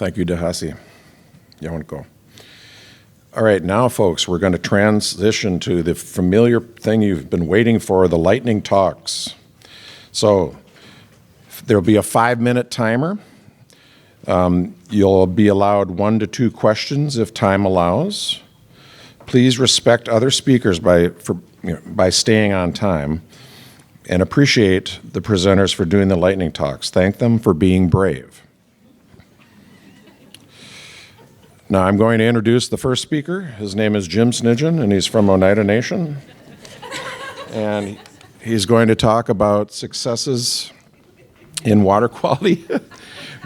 Thank you, Dahasi. You want to go? All right, now, folks, we're going to transition to the familiar thing you've been waiting for, the lightning talks. So there'll be a 5-minute timer. You'll be allowed 1 to 2 questions if time allows. Please respect other speakers by staying on time, and appreciate the presenters for doing the lightning talks. Thank them for being brave. Now I'm going to introduce the first speaker. His name is Jim Snidgen, and he's from Oneida Nation. And he's going to talk about successes in water quality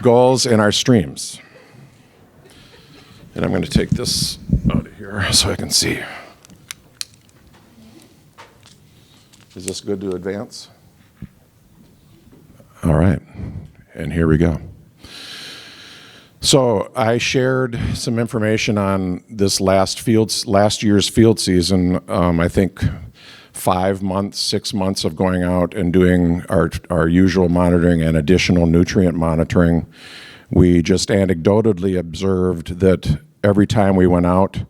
goals in our streams. And I'm going to take this out of here so I can see. Is this good to advance? All right, and here we go. So I shared some information on this last year's field season. I think 5 months, 6 months of going out and doing our usual monitoring and additional nutrient monitoring. We just anecdotally observed that every time we went out,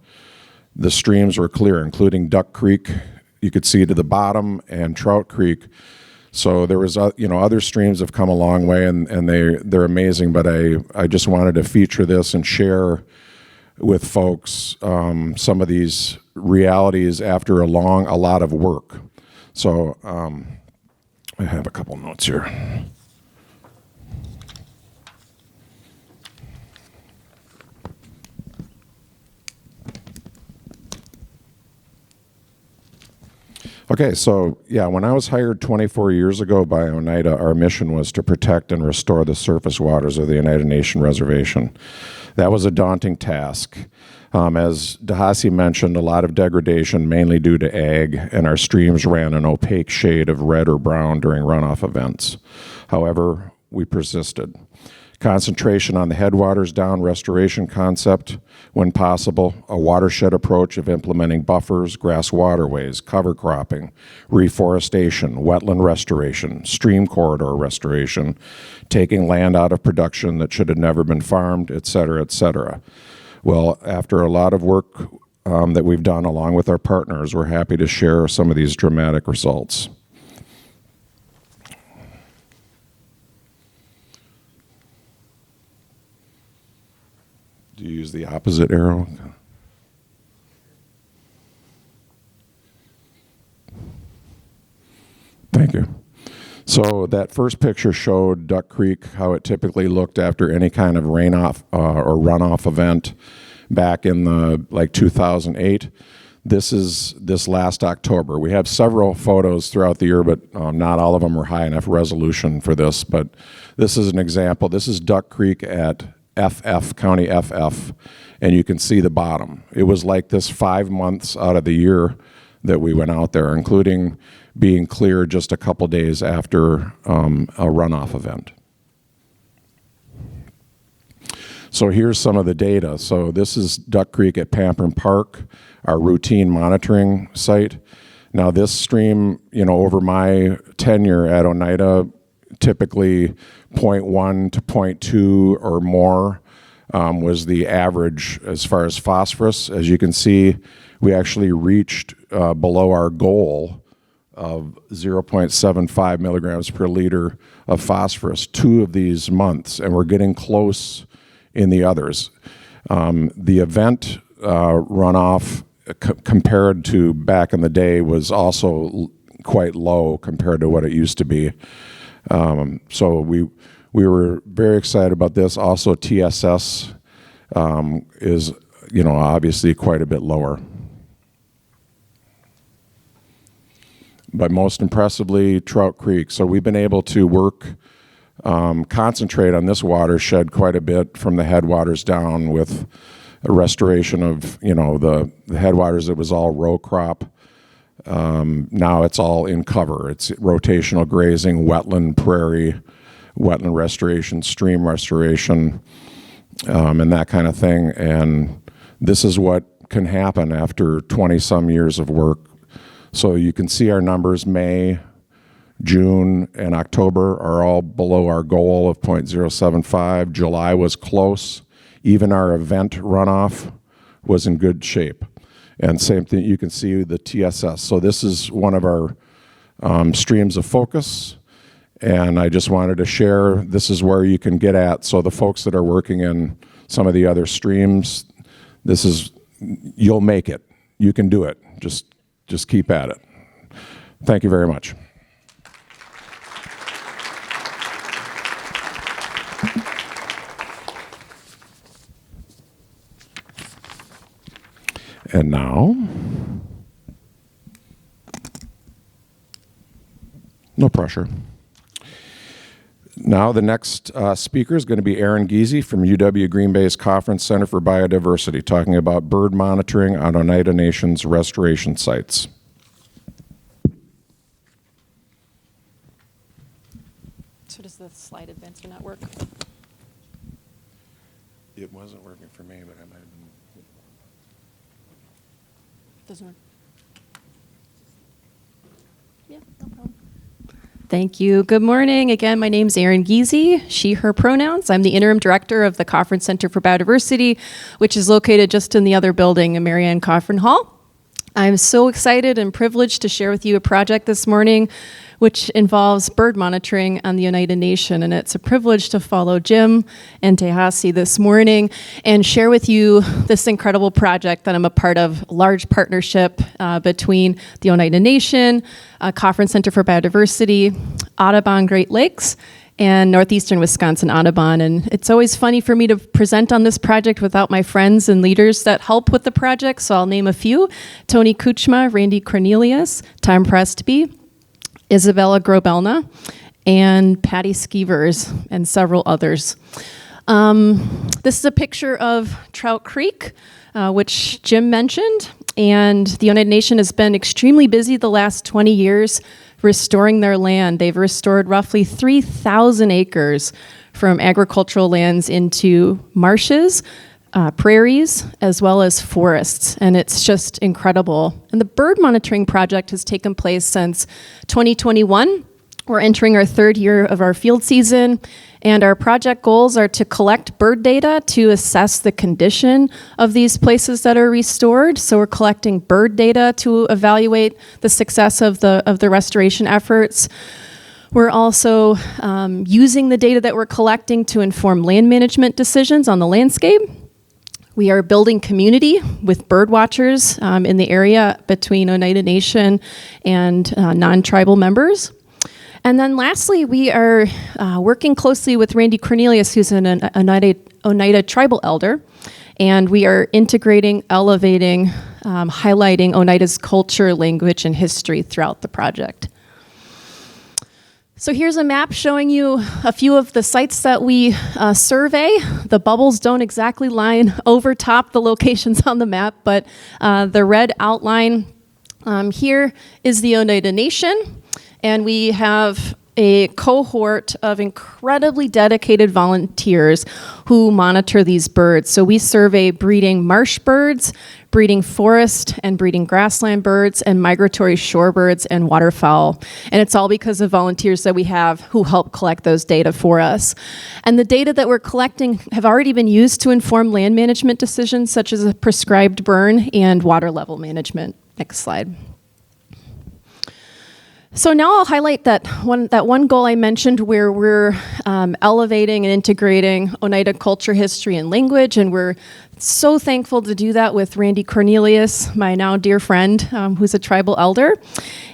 the streams were clear, including Duck Creek. You could see to the bottom, and Trout Creek. So there was, other streams have come a long way, and they're amazing. But I just wanted to feature this and share with folks some of these realities after a lot of work. So I have a couple notes here. Okay, so when I was hired 24 years ago by Oneida, our mission was to protect and restore the surface waters of the Oneida Nation Reservation. That was a daunting task. As Dahasi mentioned, a lot of degradation, mainly due to ag, and our streams ran an opaque shade of red or brown during runoff events. However, we persisted. Concentration on the headwaters down restoration concept when possible, a watershed approach of implementing buffers, grass waterways, cover cropping, reforestation, wetland restoration, stream corridor restoration, taking land out of production that should have never been farmed, et cetera, et cetera. Well, after a lot of work that we've done along with our partners, we're happy to share some of these dramatic results. Do you use the opposite arrow? Thank you. So that first picture showed Duck Creek, how it typically looked after any kind of rainoff or runoff event back in 2008. This is this last October. We have several photos throughout the year, but not all of them are high enough resolution for this. But this is an example. This is Duck Creek at County FF, and you can see the bottom. It was like this 5 months out of the year that we went out there, including being clear just a couple days after a runoff event. So here's some of the data. So this is Duck Creek at Pampern Park, our routine monitoring site. Now this stream, over my tenure at Oneida, typically 0.1 to 0.2 or more was the average as far as phosphorus. As you can see, we actually reached below our goal of 0.75 milligrams per liter of phosphorus 2 of these months, and we're getting close in the others. The event runoff compared to back in the day was also quite low compared to what it used to be. So we were very excited about this. Also, TSS is, obviously quite a bit lower. But most impressively, Trout Creek. So we've been able to concentrate on this watershed quite a bit from the headwaters down with a restoration of, the headwaters. It was all row crop. Now it's all in cover. It's rotational grazing, wetland, prairie, wetland restoration, stream restoration, and that kind of thing. And this is what can happen after 20-some years of work. So you can see our numbers, May, June, and October are all below our goal of 0.075. July was close. Even our event runoff was in good shape. And same thing, you can see the TSS. So this is one of our streams of focus. And I just wanted to share, this is where you can get at. So the folks that are working in some of the other streams, this is, you'll make it. You can do it. Just keep at it. Thank you very much. And now, no pressure. Now the next speaker is going to be Aaron Giese from UW Green Bay's Conference Center for Biodiversity, talking about bird monitoring on Oneida Nation's restoration sites. So does the slide advancer not work? It wasn't working for me, but I might have been. Doesn't work. Yeah, no problem. Thank you. Good morning. Again, my name's Erin Giese, she, her pronouns. I'm the interim director of the Conference Center for Biodiversity, which is located just in the other building in Marianne Coffin Hall. I'm so excited and privileged to share with you a project this morning which involves bird monitoring on the Oneida Nation. And it's a privilege to follow Jim and Tehasi this morning and share with you this incredible project that I'm a part of, a large partnership between the Oneida Nation, Conference Center for Biodiversity, Audubon Great Lakes, and Northeastern Wisconsin Audubon. And it's always funny for me to present on this project without my friends and leaders that help with the project, so I'll name a few. Tony Kuchma, Randy Cornelius, Tom Prestby, Isabella Grobelna, and Patty Skeevers, and several others. This is a picture of Trout Creek, which Jim mentioned, and the Oneida Nation has been extremely busy the last 20 years restoring their land. They've restored roughly 3,000 acres from agricultural lands into marshes, prairies, as well as forests, and it's just incredible. And the bird monitoring project has taken place since 2021. We're entering our third year of our field season, and our project goals are to collect bird data to assess the condition of these places that are restored. So we're collecting bird data to evaluate the success of the restoration efforts. We're also using the data that we're collecting to inform land management decisions on the landscape. We are building community with bird watchers in the area between Oneida Nation and non-tribal members. And then lastly, we are working closely with Randy Cornelius, who's an Oneida tribal elder, and we are integrating, elevating, highlighting Oneida's culture, language, and history throughout the project. So here's a map showing you a few of the sites that we survey. The bubbles don't exactly line over top the locations on the map, but the red outline here is the Oneida Nation, and we have a cohort of incredibly dedicated volunteers who monitor these birds. So we survey breeding marsh birds, breeding forest and breeding grassland birds, and migratory shorebirds and waterfowl. And it's all because of volunteers that we have who help collect those data for us. And the data that we're collecting have already been used to inform land management decisions such as a prescribed burn and water level management. Next slide. So now I'll highlight that one goal I mentioned where we're elevating and integrating Oneida culture, history, and language, and we're so thankful to do that with Randy Cornelius, my now dear friend, who's a tribal elder.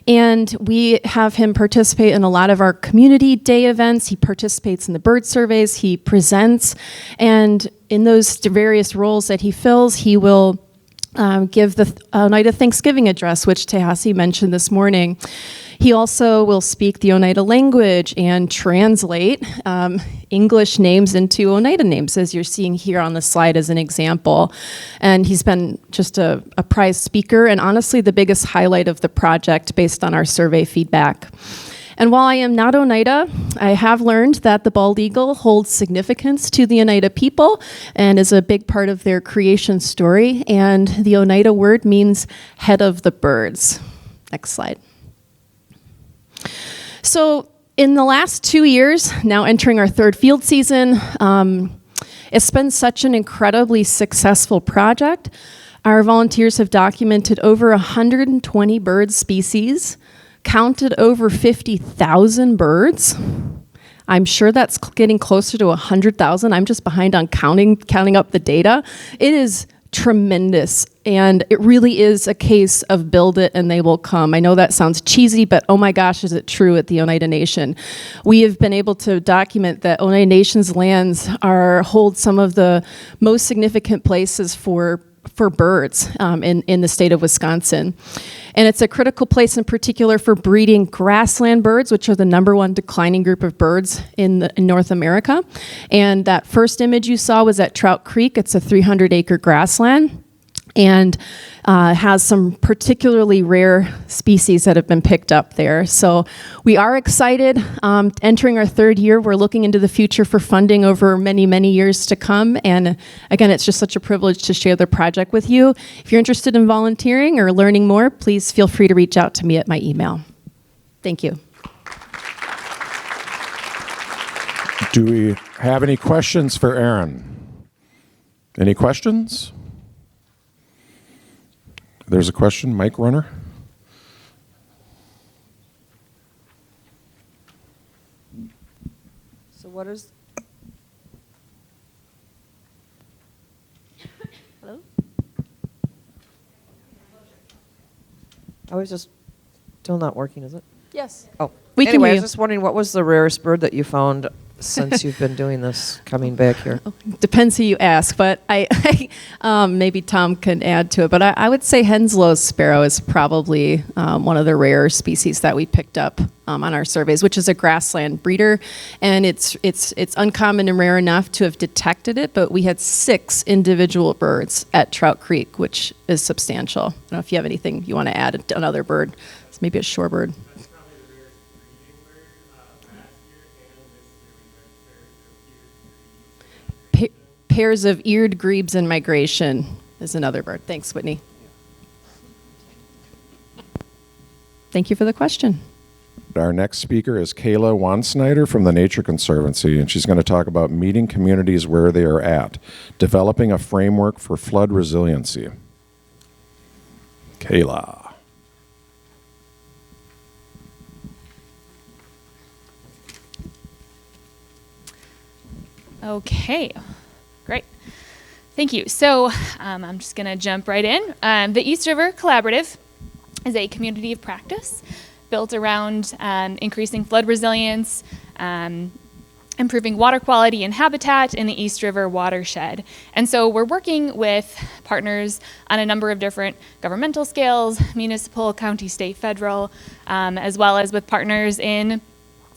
And we have him participate in a lot of our community day events. He participates in the bird surveys, he presents, and in those various roles that he fills, he will give the Oneida Thanksgiving address, which Tehasi mentioned this morning. He also will speak the Oneida language and translate English names into Oneida names, as you're seeing here on the slide as an example. And he's been just a prize speaker and honestly the biggest highlight of the project based on our survey feedback. And while I am not Oneida, I have learned that the bald eagle holds significance to the Oneida people and is a big part of their creation story. And the Oneida word means head of the birds. Next slide. So in the last 2 years, now entering our third field season, It's been such an incredibly successful project. Our volunteers have documented over 120 bird species, counted over 50,000 birds. I'm sure that's getting closer to 100,000. I'm just behind on counting up the data. It is tremendous, and it really is a case of build it and they will come. I know that sounds cheesy, but oh my gosh, is it true at the Oneida Nation. We have been able to document that Oneida Nation's lands hold some of the most significant places for birds in the state of Wisconsin. And it's a critical place in particular for breeding grassland birds, which are the #1 declining group of birds in North America. And that first image you saw was at Trout Creek. It's a 300-acre grassland and has some particularly rare species that have been picked up there. So we are excited. Entering our 3rd year, we're looking into the future for funding over many, many years to come. And again, it's just such a privilege to share the project with you. If you're interested in volunteering or learning more, please feel free to reach out to me at my email. Thank you. Do we have any questions for Erin? Any questions? There's a question, Mike Runner. So what is... Hello? I was just still not working, is it? Yes. Oh, We can anyway, I hear was you. just wondering, what was the rarest bird that you found since you've been doing this, coming back here? Depends who you ask, but maybe Tom can add to it. But I would say Henslow's sparrow is probably one of the rare species that we picked up on our surveys, which is a grassland breeder, and it's uncommon and rare enough to have detected it. But we had 6 individual birds at Trout Creek, which is substantial. I don't know if you have anything you want to add. Another bird, it's maybe a shorebird. Pairs of eared grebes in migration is another bird. Thanks, Whitney. Thank you for the question. Our next speaker is Kayla Wansnyder from the Nature Conservancy, and she's going to talk about meeting communities where they are at, developing a framework for flood resiliency. Kayla. Okay, great. Thank you. So I'm just going to jump right in. The East River Collaborative is a community of practice built around increasing flood resilience, improving water quality and habitat in the East River watershed. And so we're working with partners on a number of different governmental scales, municipal, county, state, federal, as well as with partners in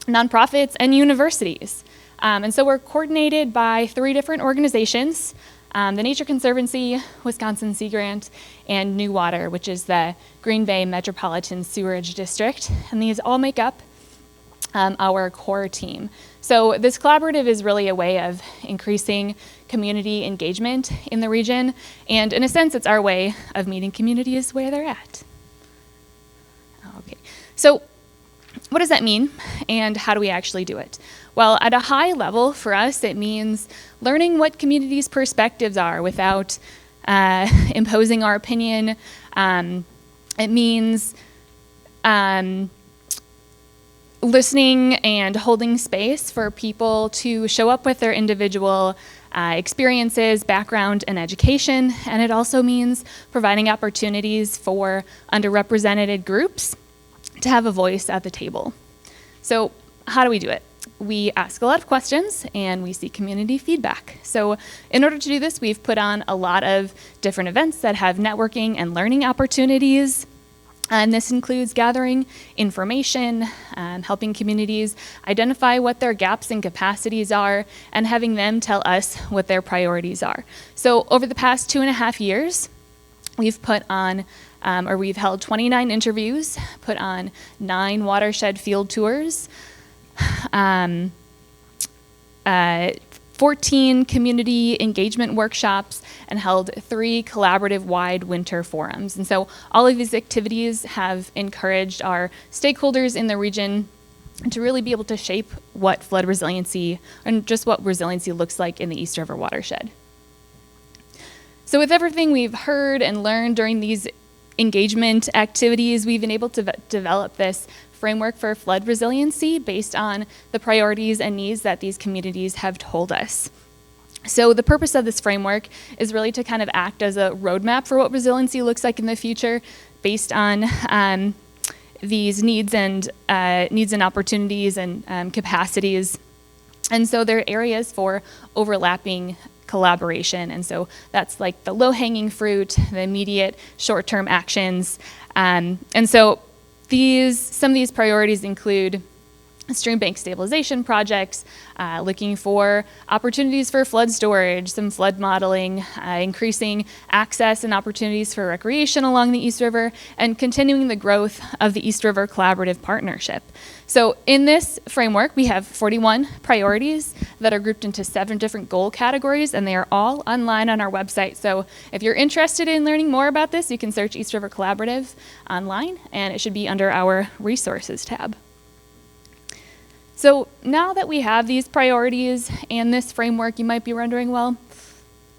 nonprofits and universities. And so we're coordinated by 3 different organizations, the Nature Conservancy, Wisconsin Sea Grant, and New Water, which is the Green Bay Metropolitan Sewerage District. And these all make up our core team. So this collaborative is really a way of increasing community engagement in the region. And in a sense, it's our way of meeting communities where they're at. Okay, so what does that mean, and how do we actually do it? Well, at a high level for us, it means learning what communities' perspectives are without imposing our opinion. It means listening and holding space for people to show up with their individual experiences, background, and education. And it also means providing opportunities for underrepresented groups to have a voice at the table. So how do we do it? We ask a lot of questions and we seek community feedback. So in order to do this, we've put on a lot of different events that have networking and learning opportunities. And this includes gathering information, helping communities identify what their gaps and capacities are, and having them tell us what their priorities are. So over the past 2.5 years, we've put on we've held 29 interviews, put on 9 watershed field tours, 14 community engagement workshops, and held 3 collaborative-wide winter forums. And so all of these activities have encouraged our stakeholders in the region and to really be able to shape what flood resiliency and just what resiliency looks like in the East River watershed. So with everything we've heard and learned during these engagement activities, we've been able to develop this framework for flood resiliency based on the priorities and needs that these communities have told us. So the purpose of this framework is really to kind of act as a roadmap for what resiliency looks like in the future based on these needs and opportunities and capacities. And so there are areas for overlapping collaboration. And so that's like the low-hanging fruit, the immediate short-term actions. And so some of these priorities include stream bank stabilization projects, looking for opportunities for flood storage, some flood modeling, increasing access and opportunities for recreation along the East River, and continuing the growth of the East River Collaborative Partnership. So in this framework, we have 41 priorities that are grouped into 7 different goal categories, and they are all online on our website. So if you're interested in learning more about this, you can search East River Collaborative online, and it should be under our resources tab. So now that we have these priorities and this framework, you might be wondering, well,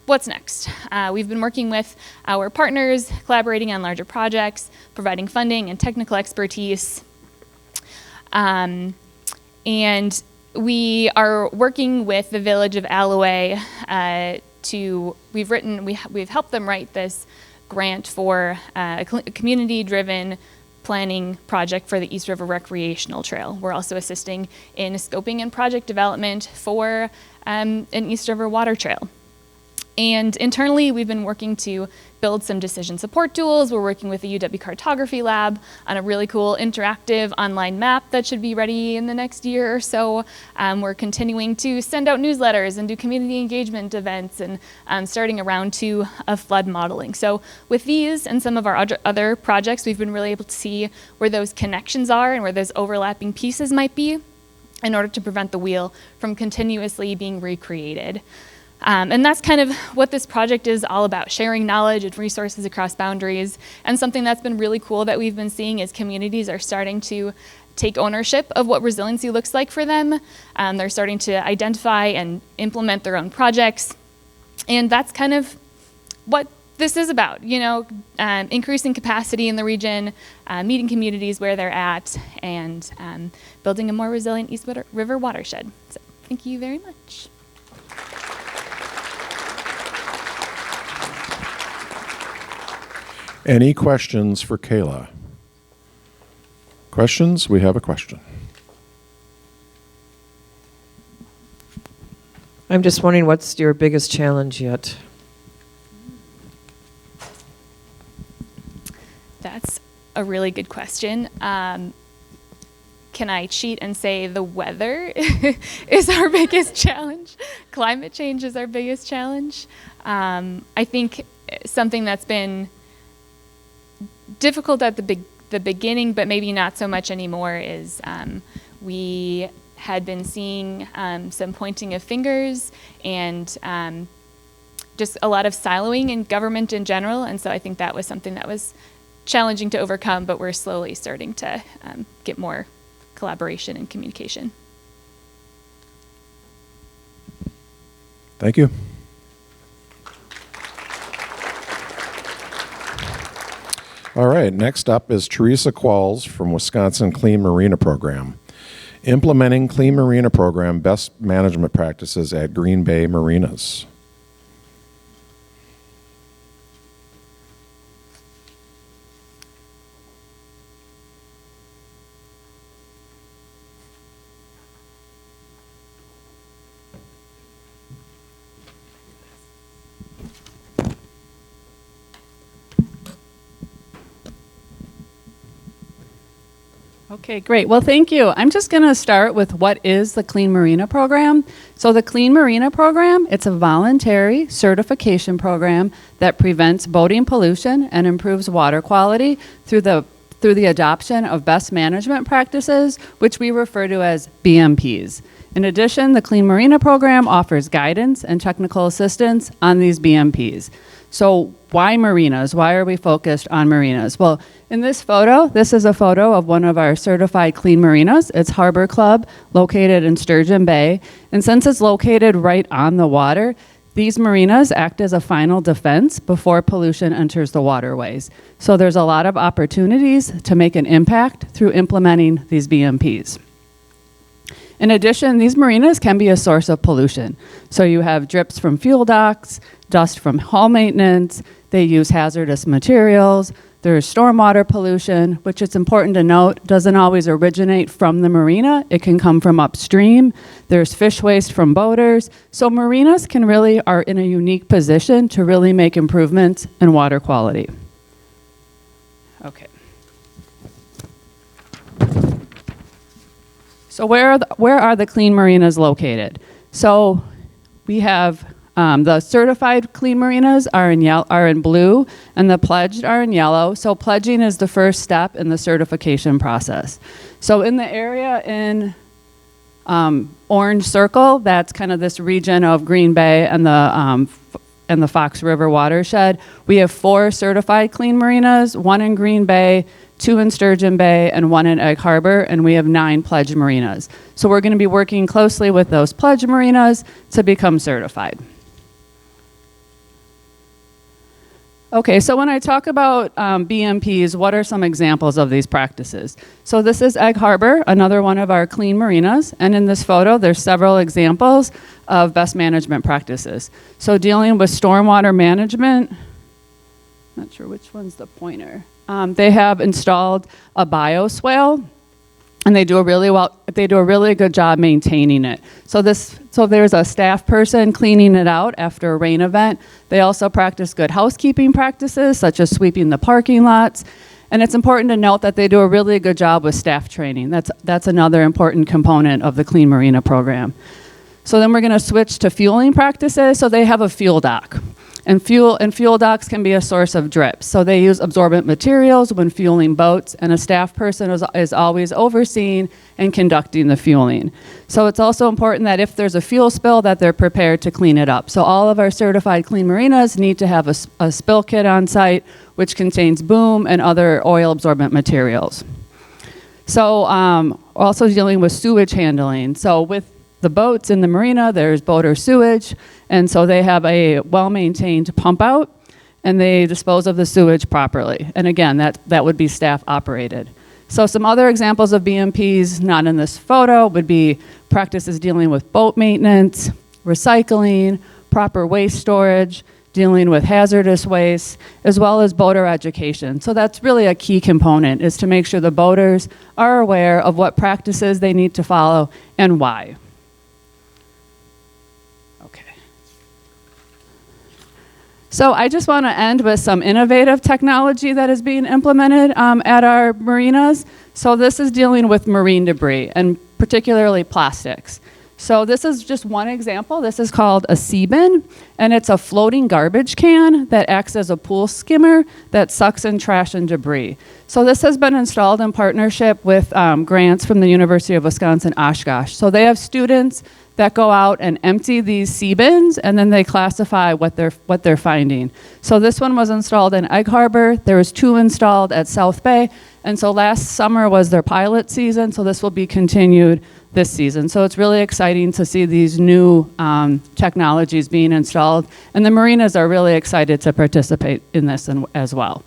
what's next? We've been working with our partners, collaborating on larger projects, providing funding and technical expertise. And we are working with the village of Alloway we've helped them write this grant for a community-driven planning project for the East River Recreational Trail. We're also assisting in scoping and project development for an East River water trail. And internally, we've been working to build some decision support tools. We're working with the UW Cartography Lab on a really cool interactive online map that should be ready in the next year or so. We're continuing to send out newsletters and do community engagement events and starting a round 2 of flood modeling. So with these and some of our other projects, we've been really able to see where those connections are and where those overlapping pieces might be in order to prevent the wheel from continuously being recreated. And that's kind of what this project is all about, sharing knowledge and resources across boundaries. And something that's been really cool that we've been seeing is communities are starting to take ownership of what resiliency looks like for them. They're starting to identify and implement their own projects. And that's kind of what this is about, increasing capacity in the region, meeting communities where they're at, and building a more resilient East River watershed. So thank you very much. Any questions for Kayla? Questions? We have a question. I'm just wondering, what's your biggest challenge yet? That's a really good question. Can I cheat and say the weather is our biggest challenge? Climate change is our biggest challenge. I think something that's been difficult at the beginning, but maybe not so much anymore, is we had been seeing some pointing of fingers and just a lot of siloing in government in general. And so I think that was something that was challenging to overcome, but we're slowly starting to get more collaboration and communication. Thank you. All right, next up is Teresa Qualls from Wisconsin Clean Marina Program. Implementing Clean Marina Program best management practices at Green Bay marinas. Okay, great. Well, thank you. I'm just going to start with what is the Clean Marina Program. So the Clean Marina Program, it's a voluntary certification program that prevents boating pollution and improves water quality through the adoption of best management practices, which we refer to as BMPs. In addition, the Clean Marina Program offers guidance and technical assistance on these BMPs. So why marinas? Why are we focused on marinas? Well, in this photo, this is a photo of one of our certified clean marinas. It's Harbor Club, located in Sturgeon Bay. And since it's located right on the water, these marinas act as a final defense before pollution enters the waterways. So there's a lot of opportunities to make an impact through implementing these BMPs. In addition, these marinas can be a source of pollution. So you have drips from fuel docks, dust from hull maintenance, they use hazardous materials, there's stormwater pollution, which it's important to note doesn't always originate from the marina. It can come from upstream. There's fish waste from boaters. So marinas are in a unique position to really make improvements in water quality. Okay. So where are the clean marinas located? So we have the certified clean marinas are in blue, and the pledged are in yellow. So pledging is the first step in the certification process. So in the area in orange circle, that's kind of this region of Green Bay and the Fox River watershed. We have 4 certified clean marinas, 1 in Green Bay, 2 in Sturgeon Bay, and 1 in Egg Harbor, and we have 9 pledged marinas. So we're going to be working closely with those pledged marinas to become certified. Okay, so when I talk about BMPs, what are some examples of these practices? So this is Egg Harbor, another one of our clean marinas, and in this photo, there's several examples of best management practices. So dealing with stormwater management, not sure which one's the pointer. They have installed a bioswale, and they do a really good job maintaining it. So there's a staff person cleaning it out after a rain event. They also practice good housekeeping practices, such as sweeping the parking lots. And it's important to note that they do a really good job with staff training. That's another important component of the Clean Marina program. So then we're going to switch to fueling practices. So they have a fuel dock. And fuel docks can be a source of drips. So they use absorbent materials when fueling boats, and a staff person is always overseeing and conducting the fueling. So it's also important that if there's a fuel spill, that they're prepared to clean it up. So all of our certified clean marinas need to have a spill kit on site, which contains boom and other oil absorbent materials. So also dealing with sewage handling. So with the boats in the marina, there's boater sewage, and so they have a well-maintained pump out, and they dispose of the sewage properly. And again, that would be staff operated. So some other examples of BMPs, not in this photo, would be practices dealing with boat maintenance, recycling, proper waste storage, dealing with hazardous waste, as well as boater education. So that's really a key component, is to make sure the boaters are aware of what practices they need to follow and why. So I just want to end with some innovative technology that is being implemented at our marinas. So this is dealing with marine debris, and particularly plastics. So this is just one example. This is called a sea bin, and it's a floating garbage can that acts as a pool skimmer that sucks in trash and debris. So this has been installed in partnership with grants from the University of Wisconsin-Oshkosh. So they have students that go out and empty these sea bins, and then they classify what they're finding. So this one was installed in Egg Harbor. There was 2 installed at South Bay, and so last summer was their pilot season, so this will be continued this season. So it's really exciting to see these new technologies being installed, and the marinas are really excited to participate in this as well.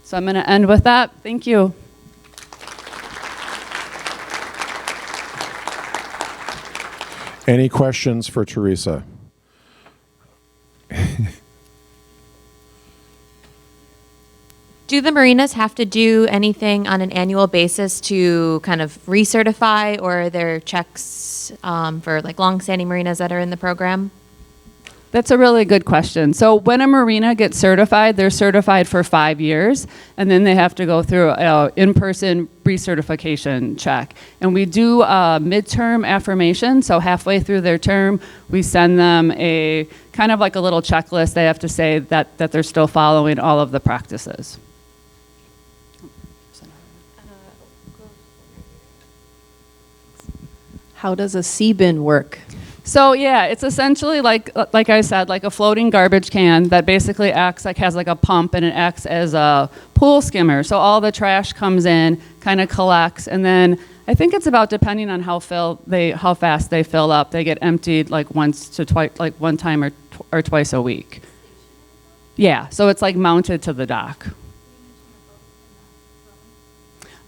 So I'm going to end with that. Thank you. Any questions for Teresa? Do the marinas have to do anything on an annual basis to kind of recertify, or are there checks for like long-standing marinas that are in the program? That's a really good question. So when a marina gets certified, they're certified for 5 years, and then they have to go through an in-person recertification check. And we do a midterm affirmation, so halfway through their term, we send them a kind of like a little checklist. They have to say that they're still following all of the practices. How does a sea bin work? So yeah, it's essentially like I said, like a floating garbage can that basically acts like has like a pump, and it acts as a pool skimmer. So all the trash comes in, kind of collects, and then I think it's about, depending on how fast they fill up, they get emptied like once to twice, like one time or twice a week. Yeah, so it's like mounted to the dock.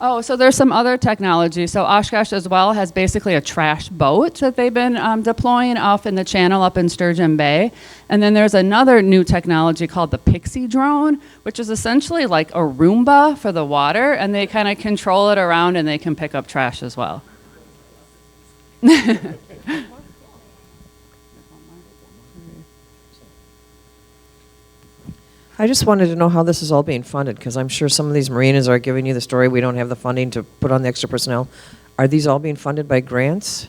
Oh, so there's some other technology. So Oshkosh as well has basically a trash boat that they've been deploying off in the channel up in Sturgeon Bay. And then there's another new technology called the Pixie drone, which is essentially like a Roomba for the water, and they kind of control it around and they can pick up trash as well. I just wanted to know how this is all being funded, because I'm sure some of these marinas are giving you the story, we don't have the funding to put on the extra personnel. Are these all being funded by grants?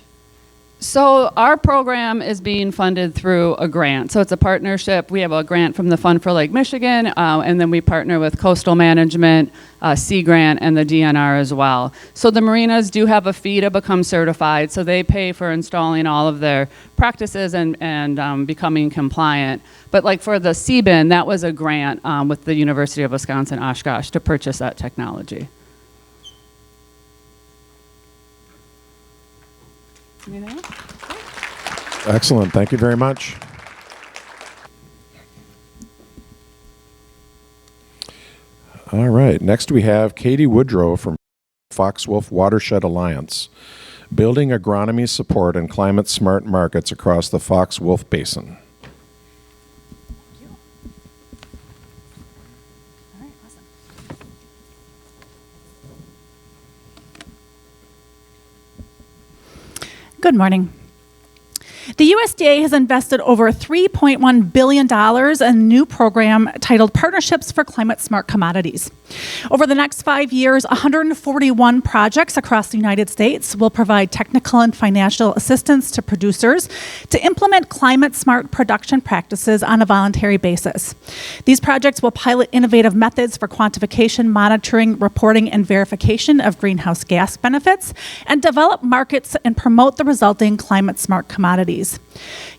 So our program is being funded through a grant. So it's a partnership. We have a grant from the Fund for Lake Michigan, and then we partner with Coastal Management, Sea Grant, and the DNR as well. So the marinas do have a fee to become certified, so they pay for installing all of their practices and becoming compliant. But like for the CBIN, that was a grant with the University of Wisconsin-Oshkosh to purchase that technology. Anything else? Excellent. Thank you very much. All right. Next, we have Katie Woodrow from Fox-Wolf Watershed Alliance, building agronomy support and climate-smart markets across the Fox-Wolf Basin. Good morning. The USDA has invested over $3.1 billion in a new program titled Partnerships for Climate Smart Commodities. Over the next 5 years, 141 projects across the United States will provide technical and financial assistance to producers to implement climate smart production practices on a voluntary basis. These projects will pilot innovative methods for quantification, monitoring, reporting, and verification of greenhouse gas benefits, and develop markets and promote the resulting climate smart commodities.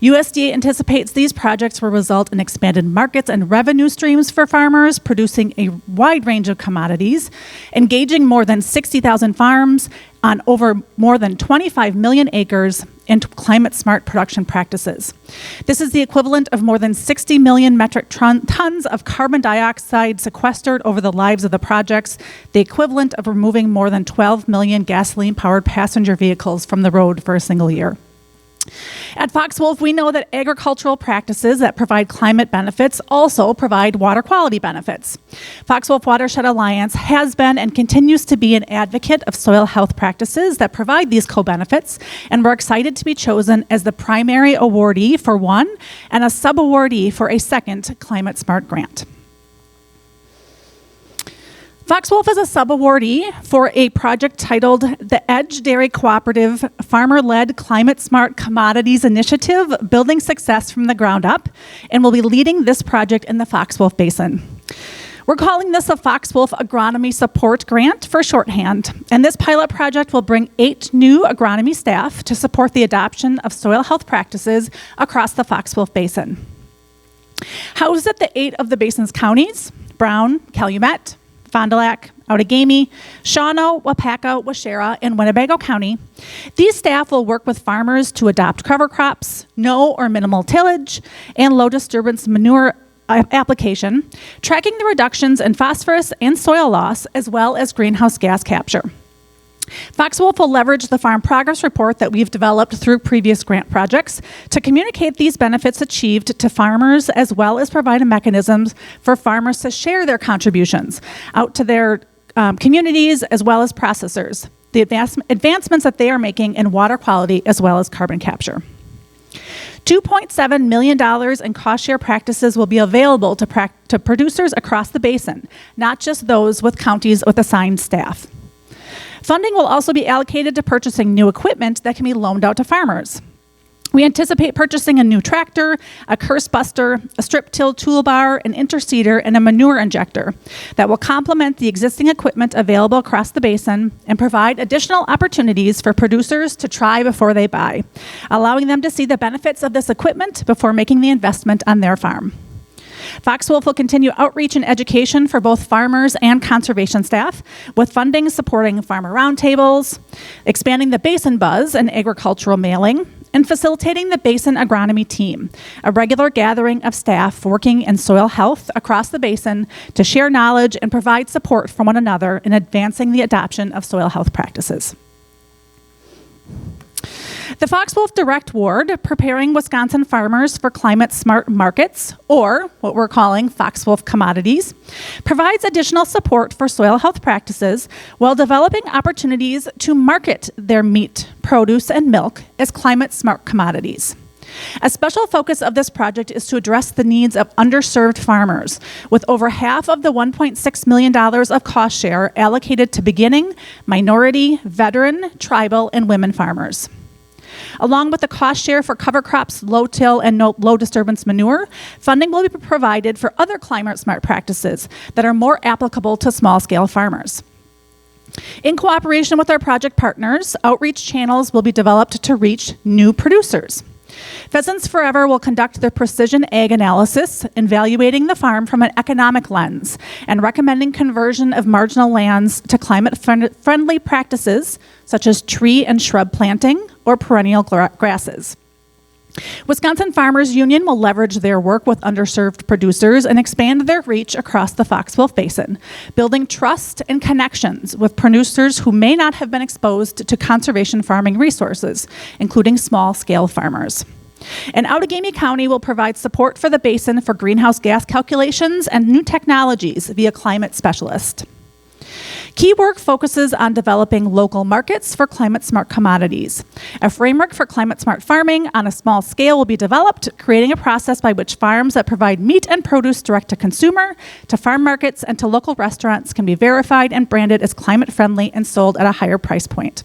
USDA anticipates these projects will result in expanded markets and revenue streams for farmers, producing a wide range of commodities, engaging more than 60,000 farms on over more than 25 million acres in climate smart production practices. This is the equivalent of more than 60 million metric tons of carbon dioxide sequestered over the lives of the projects, the equivalent of removing more than 12 million gasoline-powered passenger vehicles from the road for a single year. At Fox-Wolf, we know that agricultural practices that provide climate benefits also provide water quality benefits. Fox-Wolf Watershed Alliance has been and continues to be an advocate of soil health practices that provide these co-benefits, and we're excited to be chosen as the primary awardee for one and a sub-awardee for a second Climate Smart grant. Fox-Wolf is a sub-awardee for a project titled the Edge Dairy Cooperative Farmer-Led Climate Smart Commodities Initiative, Building Success from the Ground Up, and will be leading this project in the Fox-Wolf Basin. We're calling this a Fox-Wolf Agronomy Support Grant for shorthand, and this pilot project will bring 8 new agronomy staff to support the adoption of soil health practices across the Fox-Wolf Basin. Housed at the 8 of the basin's counties, Brown, Calumet, Fond du Lac, Outagamie, Shawano, Wapaka, Waushara, and Winnebago County, these staff will work with farmers to adopt cover crops, no or minimal tillage, and low disturbance manure application, tracking the reductions in phosphorus and soil loss, as well as greenhouse gas capture. Fox-Wolf will leverage the farm progress report that we've developed through previous grant projects to communicate these benefits achieved to farmers, as well as provide mechanisms for farmers to share their contributions out to their communities, as well as processors, the advancements that they are making in water quality, as well as carbon capture. $2.7 million in cost share practices will be available to producers across the basin, not just those with counties with assigned staff. Funding will also be allocated to purchasing new equipment that can be loaned out to farmers. We anticipate purchasing a new tractor, a curse buster, a strip till toolbar, an interseeder, and a manure injector that will complement the existing equipment available across the basin and provide additional opportunities for producers to try before they buy, allowing them to see the benefits of this equipment before making the investment on their farm. Fox Wolf will continue outreach and education for both farmers and conservation staff, with funding supporting farmer roundtables, expanding the Basin Buzz, an agricultural mailing, and facilitating the Basin Agronomy Team, a regular gathering of staff working in soil health across the basin to share knowledge and provide support for one another in advancing the adoption of soil health practices. The Fox Wolf Direct Ward, Preparing Wisconsin Farmers for Climate Smart Markets, or what we're calling Fox Wolf Commodities, provides additional support for soil health practices while developing opportunities to market their meat, produce, and milk as climate smart commodities. A special focus of this project is to address the needs of underserved farmers, with over half of the $1.6 million of cost share allocated to beginning, minority, veteran, tribal, and women farmers. Along with the cost share for cover crops, low-till, and low disturbance manure, funding will be provided for other climate smart practices that are more applicable to small-scale farmers. In cooperation with our project partners, outreach channels will be developed to reach new producers. Pheasants Forever will conduct their precision ag analysis, evaluating the farm from an economic lens and recommending conversion of marginal lands to climate-friendly practices such as tree and shrub planting or perennial grasses. Wisconsin Farmers Union will leverage their work with underserved producers and expand their reach across the Fox Wolf Basin, building trust and connections with producers who may not have been exposed to conservation farming resources, including small-scale farmers. And Outagamie County will provide support for the basin for greenhouse gas calculations and new technologies via climate specialist. Key work focuses on developing local markets for climate-smart commodities. A framework for climate-smart farming on a small scale will be developed, creating a process by which farms that provide meat and produce direct to consumer, to farm markets, and to local restaurants can be verified and branded as climate-friendly and sold at a higher price point.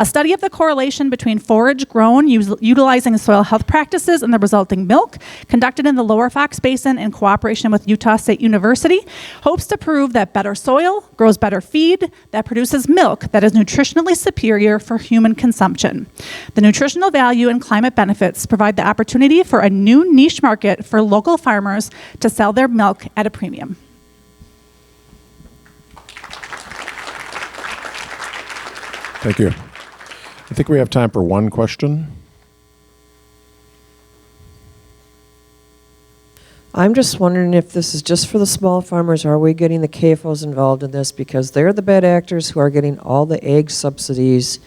A study of the correlation between forage grown utilizing soil health practices and the resulting milk, conducted in the Lower Fox Basin in cooperation with Utah State University, hopes to prove that better soil grows better feed that produces milk that is nutritionally superior for human consumption. The nutritional value and climate benefits provide the opportunity for a new niche market for local farmers to sell their milk at a premium. Thank you. I think we have time for one question. I'm just wondering if this is just for the small farmers, or are we getting the KFOs involved in this? Because they're the bad actors who are getting all the ag subsidies,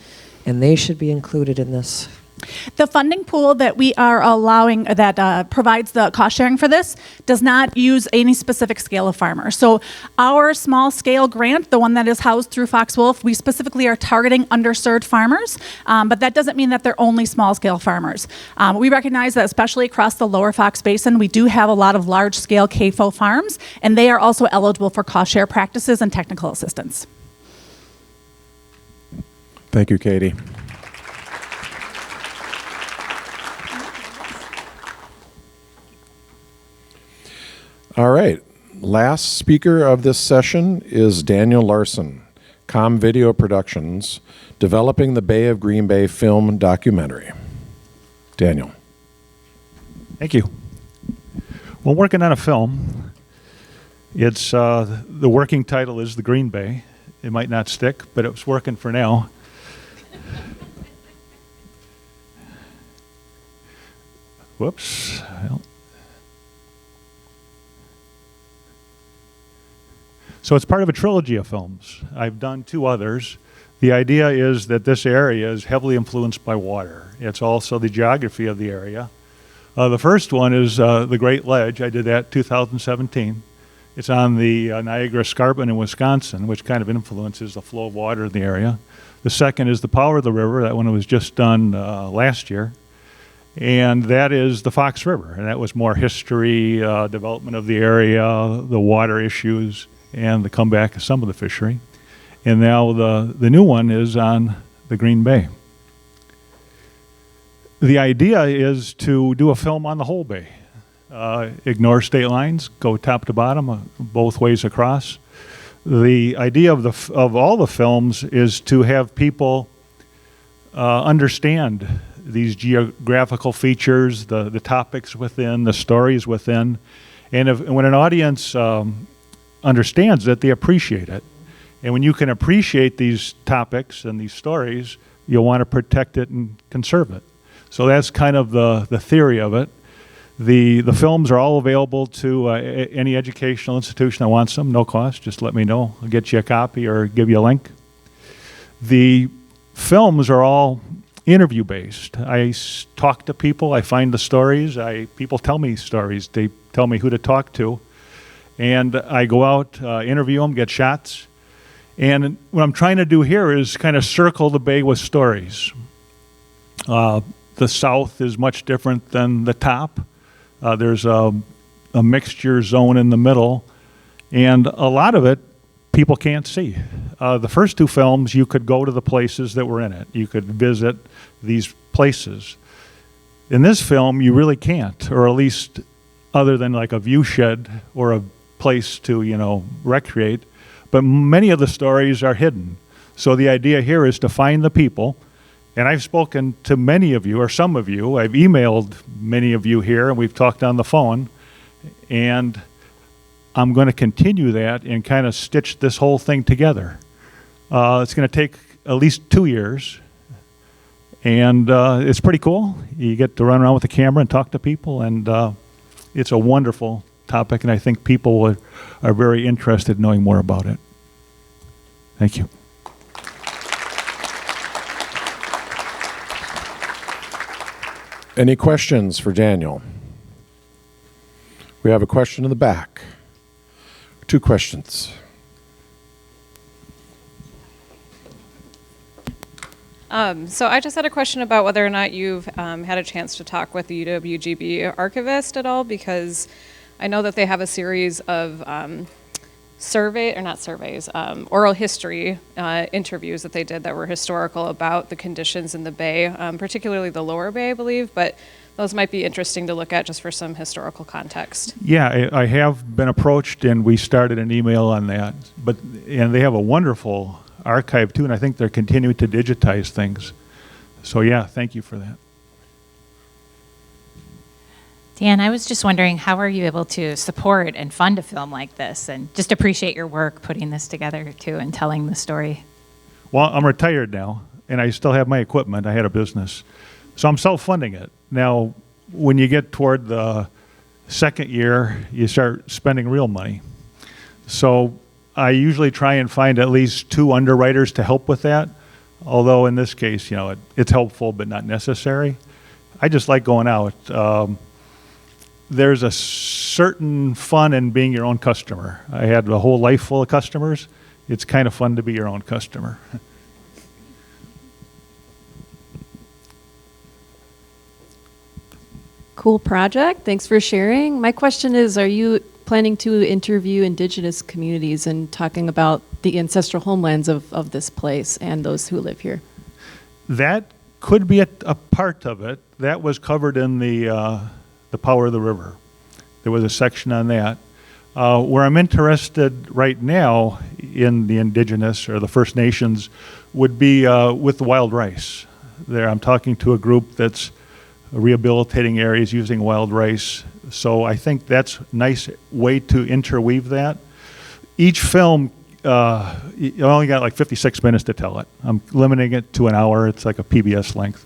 and they should be included in this. The funding pool that we are allowing, that provides the cost sharing for this, does not use any specific scale of farmer. So our small scale grant, the one that is housed through Fox Wolf, we specifically are targeting underserved farmers, but that doesn't mean that they're only small scale farmers. We recognize that especially across the Lower Fox Basin, we do have a lot of large scale KFO farms, and they are also eligible for cost share practices and technical assistance. Thank you, Katie. All right. Last speaker of this session is Daniel Larson, Com Video Productions, developing the Bay of Green Bay film documentary. Daniel. Thank you. Well, working on a film. It's the working title is The Green Bay. It might not stick, but it's working for now. Whoops. Well. So it's part of a trilogy of films. I've done 2 others. The idea is that this area is heavily influenced by water. It's also the geography of the area. The first one is the Great Ledge. I did that 2017. It's on the Niagara Escarpment in Wisconsin, which kind of influences the flow of water in the area. The second is the power of the river. That one was just done last year. And that is the Fox River. And that was more history, development of the area, the water issues, and the comeback of some of the fishery. And now the new one is on the Green Bay. the idea is to do a film on the whole bay. Ignore state lines, go top to bottom, both ways across. The idea of all the films is to have people understand these geographical features, the topics within, the stories within, and when an audience understands it, they appreciate it. And when you can appreciate these topics and these stories, you'll want to protect it and conserve it. So that's kind of the theory of it. The films are all available to any educational institution that wants them, no cost. Just let me know. I'll get you a copy or give you a link. The films are all interview-based. I talk to people. I find the stories. People tell me stories. They tell me who to talk to. And I go out, interview them, get shots. And what I'm trying to do here is kind of circle the bay with stories. The south is much different than the top. There's a mixture zone in the middle, and a lot of it people can't see. The first two films, you could go to the places that were in it. You could visit these places. In this film, you really can't, or at least other than like a view shed or a place to, recreate. But many of the stories are hidden. So the idea here is to find the people. And I've spoken to many of you, or some of you. I've emailed many of you here, and we've talked on the phone. And I'm going to continue that and kind of stitch this whole thing together. It's going to take at least 2 years. And it's pretty cool. You get to run around with a camera and talk to people. And it's a wonderful topic, and I think people are very interested in knowing more about it. Thank you. Any questions for Daniel? We have a question in the back. 2 questions. So I just had a question about whether or not you've had a chance to talk with the UWGB archivist at all, because I know that they have a series of oral history interviews that they did that were historical about the conditions in the bay, particularly the lower bay, I believe, but those might be interesting to look at just for some historical context. Yeah, I have been approached, and we started an email on that. And they have a wonderful archive, too, and I think they're continuing to digitize things. So, yeah, thank you for that. Dan, I was just wondering, how are you able to support and fund a film like this, and just appreciate your work putting this together, too, and telling the story? Well, I'm retired now, and I still have my equipment. I had a business. So I'm self-funding it. Now, when you get toward the second year, you start spending real money. So I usually try and find at least 2 underwriters to help with that, although in this case, it's helpful but not necessary. I just like going out. There's a certain fun in being your own customer. I had a whole life full of customers. It's kind of fun to be your own customer. Cool project. Thanks for sharing. My question is, are you planning to interview indigenous communities and talking about the ancestral homelands of this place and those who live here? That could be a part of it. That was covered in the Power of the River. There was a section on that. Where I'm interested right now in the indigenous or the First Nations would be with the wild rice. There, I'm talking to a group that's rehabilitating areas using wild rice. So I think that's a nice way to interweave that. Each film, you only got like 56 minutes to tell it. I'm limiting it to an hour. It's like a PBS length.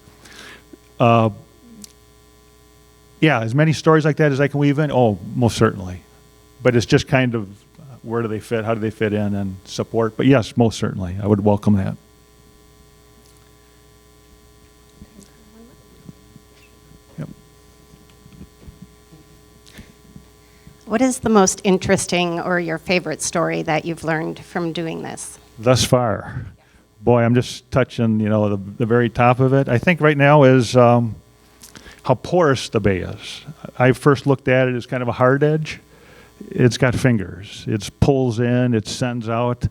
Yeah, as many stories like that as I can weave in, oh, most certainly. But it's just kind of where do they fit, how do they fit in, and support. But yes, most certainly, I would welcome that. Yep. What is the most interesting or your favorite story that you've learned from doing this? Thus far. Boy, I'm just touching, the very top of it. I think right now is how porous the bay is. I first looked at it as kind of a hard edge. It's got fingers. It pulls in, it sends out.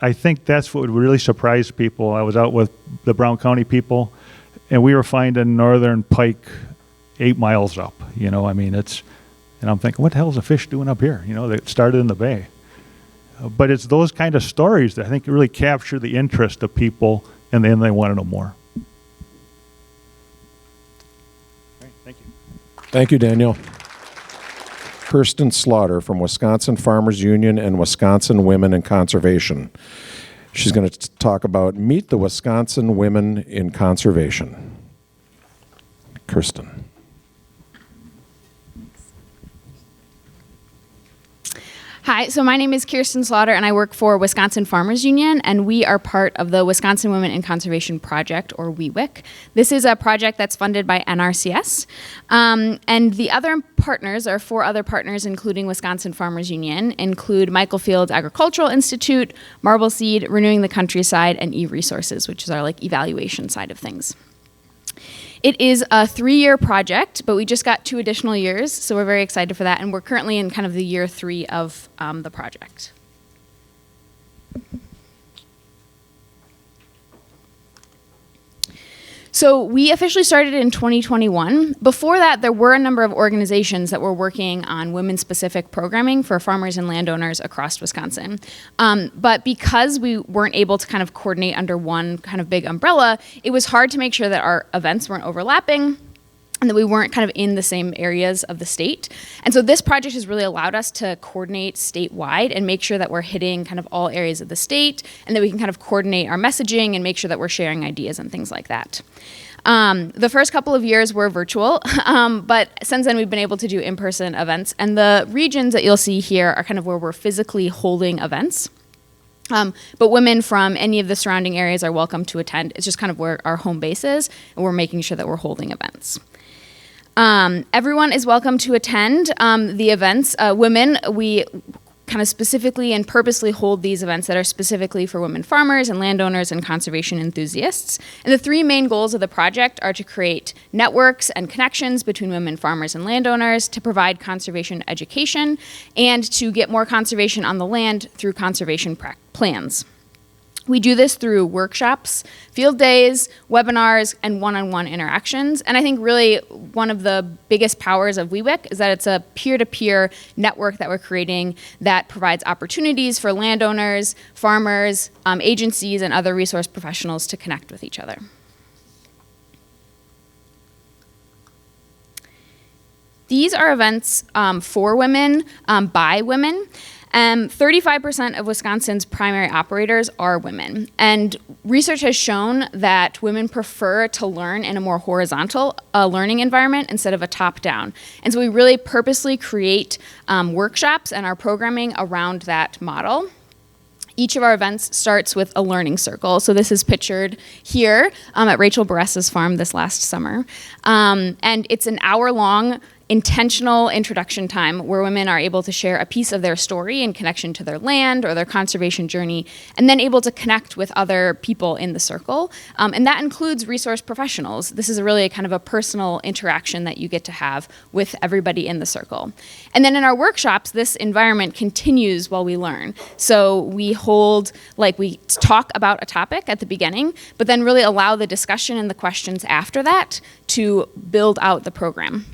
I think that's what would really surprise people. I was out with the Brown County people, and we were finding northern pike 8 miles up. You know, I mean, and I'm thinking, what the hell is a fish doing up here? You know, that started in the bay. But it's those kind of stories that I think really capture the interest of people, and then they want to know more. All right, thank you. Thank you, Daniel. Kirsten Slaughter from Wisconsin Farmers Union and Wisconsin Women in Conservation. She's going to talk about Meet the Wisconsin Women in Conservation. Kirsten. Hi, so my name is Kirsten Slaughter, and I work for Wisconsin Farmers Union, and we are part of the Wisconsin Women in Conservation Project, or WWIC. This is a project that's funded by NRCS, and the other partners, or 4 other partners, including Wisconsin Farmers Union, include Michael Fields Agricultural Institute, Marble Seed, Renewing the Countryside, and eResources, which is our evaluation side of things. It is a 3-year project, but we just got 2 additional years, so we're very excited for that, and we're currently in kind of the year 3 of the project. So we officially started in 2021. Before that, there were a number of organizations that were working on women-specific programming for farmers and landowners across Wisconsin. But because we weren't able to kind of coordinate under one kind of big umbrella, it was hard to make sure that our events weren't overlapping and that we weren't kind of in the same areas of the state. And so this project has really allowed us to coordinate statewide and make sure that we're hitting kind of all areas of the state, and that we can kind of coordinate our messaging and make sure that we're sharing ideas and things like that. The first couple of years were virtual, but since then we've been able to do in-person events, and the regions that you'll see here are kind of where we're physically holding events. But women from any of the surrounding areas are welcome to attend. It's just kind of where our home base is, and we're making sure that we're holding events. Everyone is welcome to attend the events. Women, we kind of specifically and purposely hold these events that are specifically for women farmers and landowners and conservation enthusiasts. And the 3 main goals of the project are to create networks and connections between women farmers and landowners, to provide conservation education, and to get more conservation on the land through conservation plans. We do this through workshops, field days, webinars, and one-on-one interactions. And I think really one of the biggest powers of WWIC is that it's a peer-to-peer network that we're creating that provides opportunities for landowners, farmers, agencies, and other resource professionals to connect with each other. These are events for women, by women. 35% of Wisconsin's primary operators are women, and research has shown that women prefer to learn in a more horizontal learning environment instead of a top-down. And so we really purposely create workshops and our programming around that model. Each of our events starts with a learning circle. So this is pictured here at Rachel Baressa's farm this last summer. And it's an hour-long intentional introduction time where women are able to share a piece of their story in connection to their land or their conservation journey, and then able to connect with other people in the circle. And that includes resource professionals. This is really a kind of a personal interaction that you get to have with everybody in the circle. And then in our workshops, this environment continues while we learn. So we we talk about a topic at the beginning, but then really allow the discussion and the questions after that to build out the program.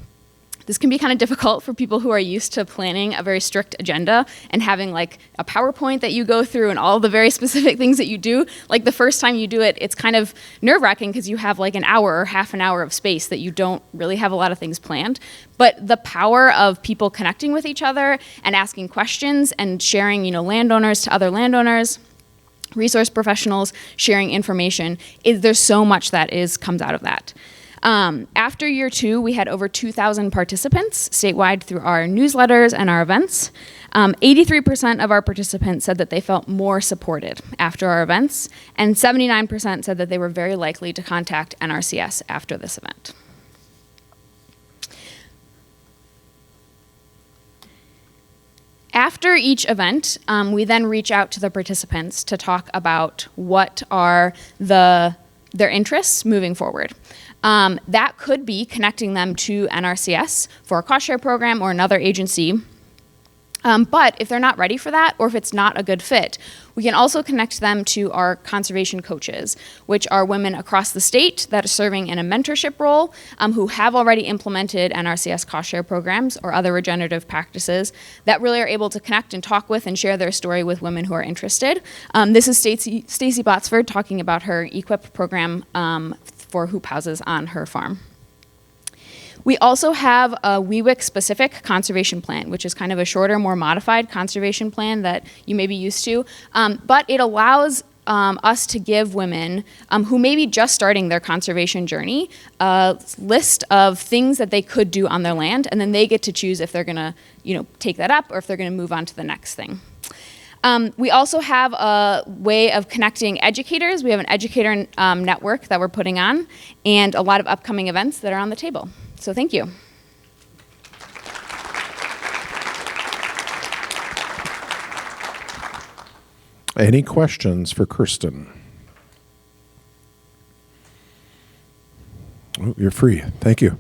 This can be kind of difficult for people who are used to planning a very strict agenda and having a PowerPoint that you go through and all the very specific things that you do. The first time you do it, it's kind of nerve-wracking because you have an hour or half an hour of space that you don't really have a lot of things planned. But the power of people connecting with each other and asking questions and sharing, landowners to other landowners, resource professionals sharing information, there's so much that comes out of that. After year 2, we had over 2,000 participants statewide through our newsletters and our events. 83% of our participants said that they felt more supported after our events, and 79% said that they were very likely to contact NRCS after this event. After each event, we then reach out to the participants to talk about what are their interests moving forward. That could be connecting them to NRCS for a cost share program or another agency. But if they're not ready for that, or if it's not a good fit, we can also connect them to our conservation coaches, which are women across the state that are serving in a mentorship role, who have already implemented NRCS cost share programs or other regenerative practices that really are able to connect and talk with and share their story with women who are interested. This is Stacey Botsford talking about her EQIP program for hoop houses on her farm. We also have a WeWick-specific conservation plan, which is kind of a shorter, more modified conservation plan that you may be used to, but it allows us to give women who may be just starting their conservation journey a list of things that they could do on their land, and then they get to choose if they're going to, take that up or if they're going to move on to the next thing. We also have a way of connecting educators. We have an educator network that we're putting on, and a lot of upcoming events that are on the table. So thank you. Any questions for Kirsten? Oh, you're free. Thank you.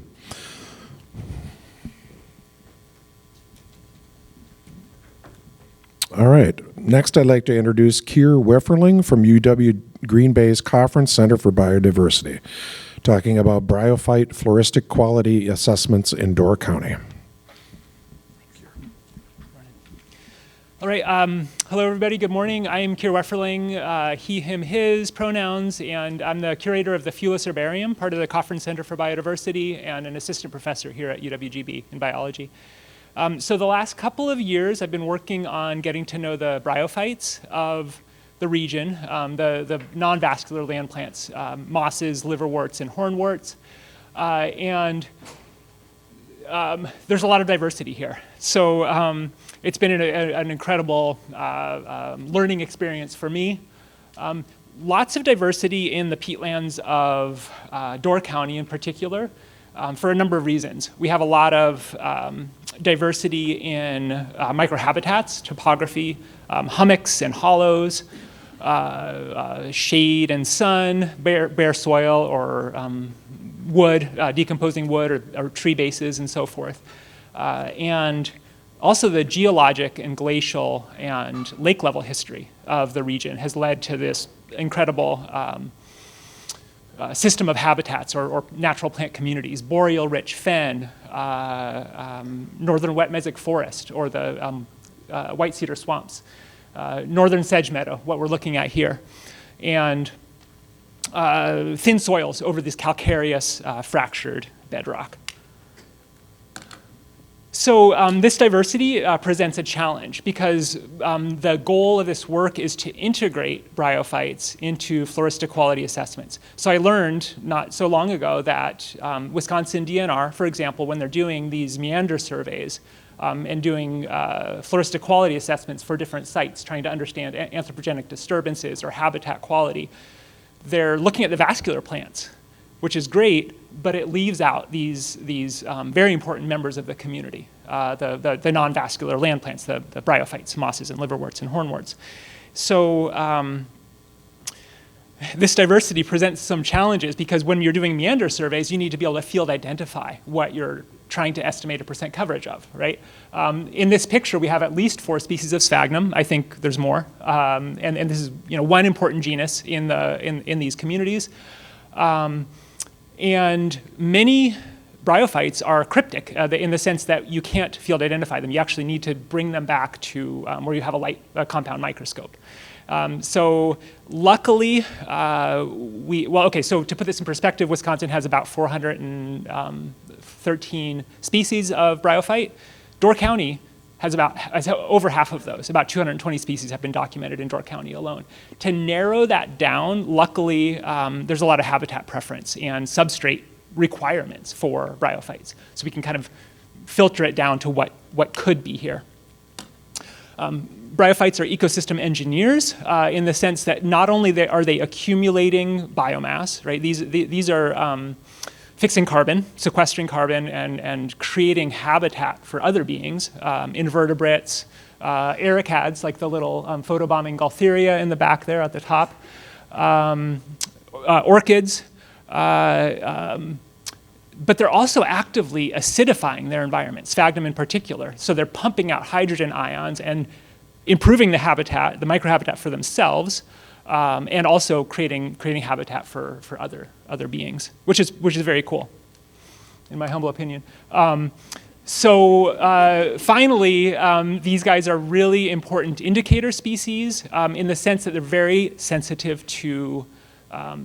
All right. Next, I'd like to introduce Keir Wefferling from UW Green Bay's Conference Center for Biodiversity, talking about bryophyte floristic quality assessments in Door County. All right. Hello, everybody. Good morning. I am Keir Wefferling, he, him, his pronouns, and I'm the curator of the Felis Herbarium, part of the Conference Center for Biodiversity, and an assistant professor here at UWGB in biology. So the last couple of years, I've been working on getting to know the bryophytes of the region, the non-vascular land plants, mosses, liverworts, and hornworts. There's a lot of diversity here. So it's been an incredible learning experience for me. Lots of diversity in the peatlands of Door County in particular, for a number of reasons. We have a lot of diversity in microhabitats, topography, hummocks and hollows, shade and sun, bare soil or wood, decomposing wood or tree bases and so forth. And also the geologic and glacial and lake level history of the region has led to this incredible system of habitats or natural plant communities, boreal rich fen, northern wet mesic forest, or the white cedar swamps, northern sedge meadow, what we're looking at here, and thin soils over this calcareous fractured bedrock. So this diversity presents a challenge because the goal of this work is to integrate bryophytes into floristic quality assessments. So I learned not so long ago that Wisconsin DNR, for example, when they're doing these meander surveys and doing floristic quality assessments for different sites, trying to understand anthropogenic disturbances or habitat quality, they're looking at the vascular plants, which is great, but it leaves out these very important members of the community, the non-vascular land plants, the bryophytes, mosses, and liverworts, and hornworts. So this diversity presents some challenges because when you're doing meander surveys, you need to be able to field identify what you're trying to estimate a percent coverage of, right? In this picture, we have at least 4 species of sphagnum. I think there's more, and this is one important genus in these communities. And many bryophytes are cryptic in the sense that you can't field identify them. You actually need to bring them back to where you have a compound microscope. So luckily, so to put this in perspective, Wisconsin has about 413 species of bryophyte. Door County has over half of those. About 220 species have been documented in Door County alone. To narrow that down, luckily, there's a lot of habitat preference and substrate requirements for bryophytes. So we can kind of filter it down to what could be here. Bryophytes are ecosystem engineers in the sense that not only are they accumulating biomass, right? These are fixing carbon, sequestering carbon, and creating habitat for other beings, invertebrates, ericads, like the little photobombing Gaultheria in the back there at the top, orchids, but they're also actively acidifying their environment, sphagnum in particular. So they're pumping out hydrogen ions and improving the habitat, the microhabitat for themselves, and also creating habitat for other beings, which is very cool, in my humble opinion. Finally, these guys are really important indicator species in the sense that they're very sensitive to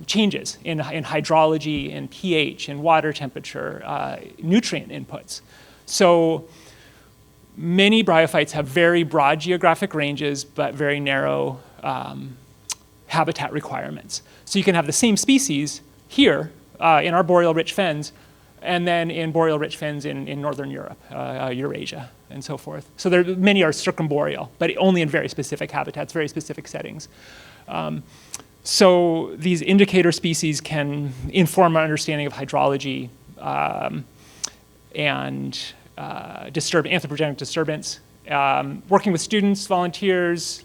changes in hydrology, in pH, in water temperature, nutrient inputs. So many bryophytes have very broad geographic ranges, but very narrow habitat requirements. So you can have the same species here in our boreal-rich fens, and then in boreal-rich fens in Northern Europe, Eurasia, and so forth. So many are circumboreal, but only in very specific habitats, very specific settings. So these indicator species can inform our understanding of hydrology and anthropogenic disturbance. Working with students, volunteers,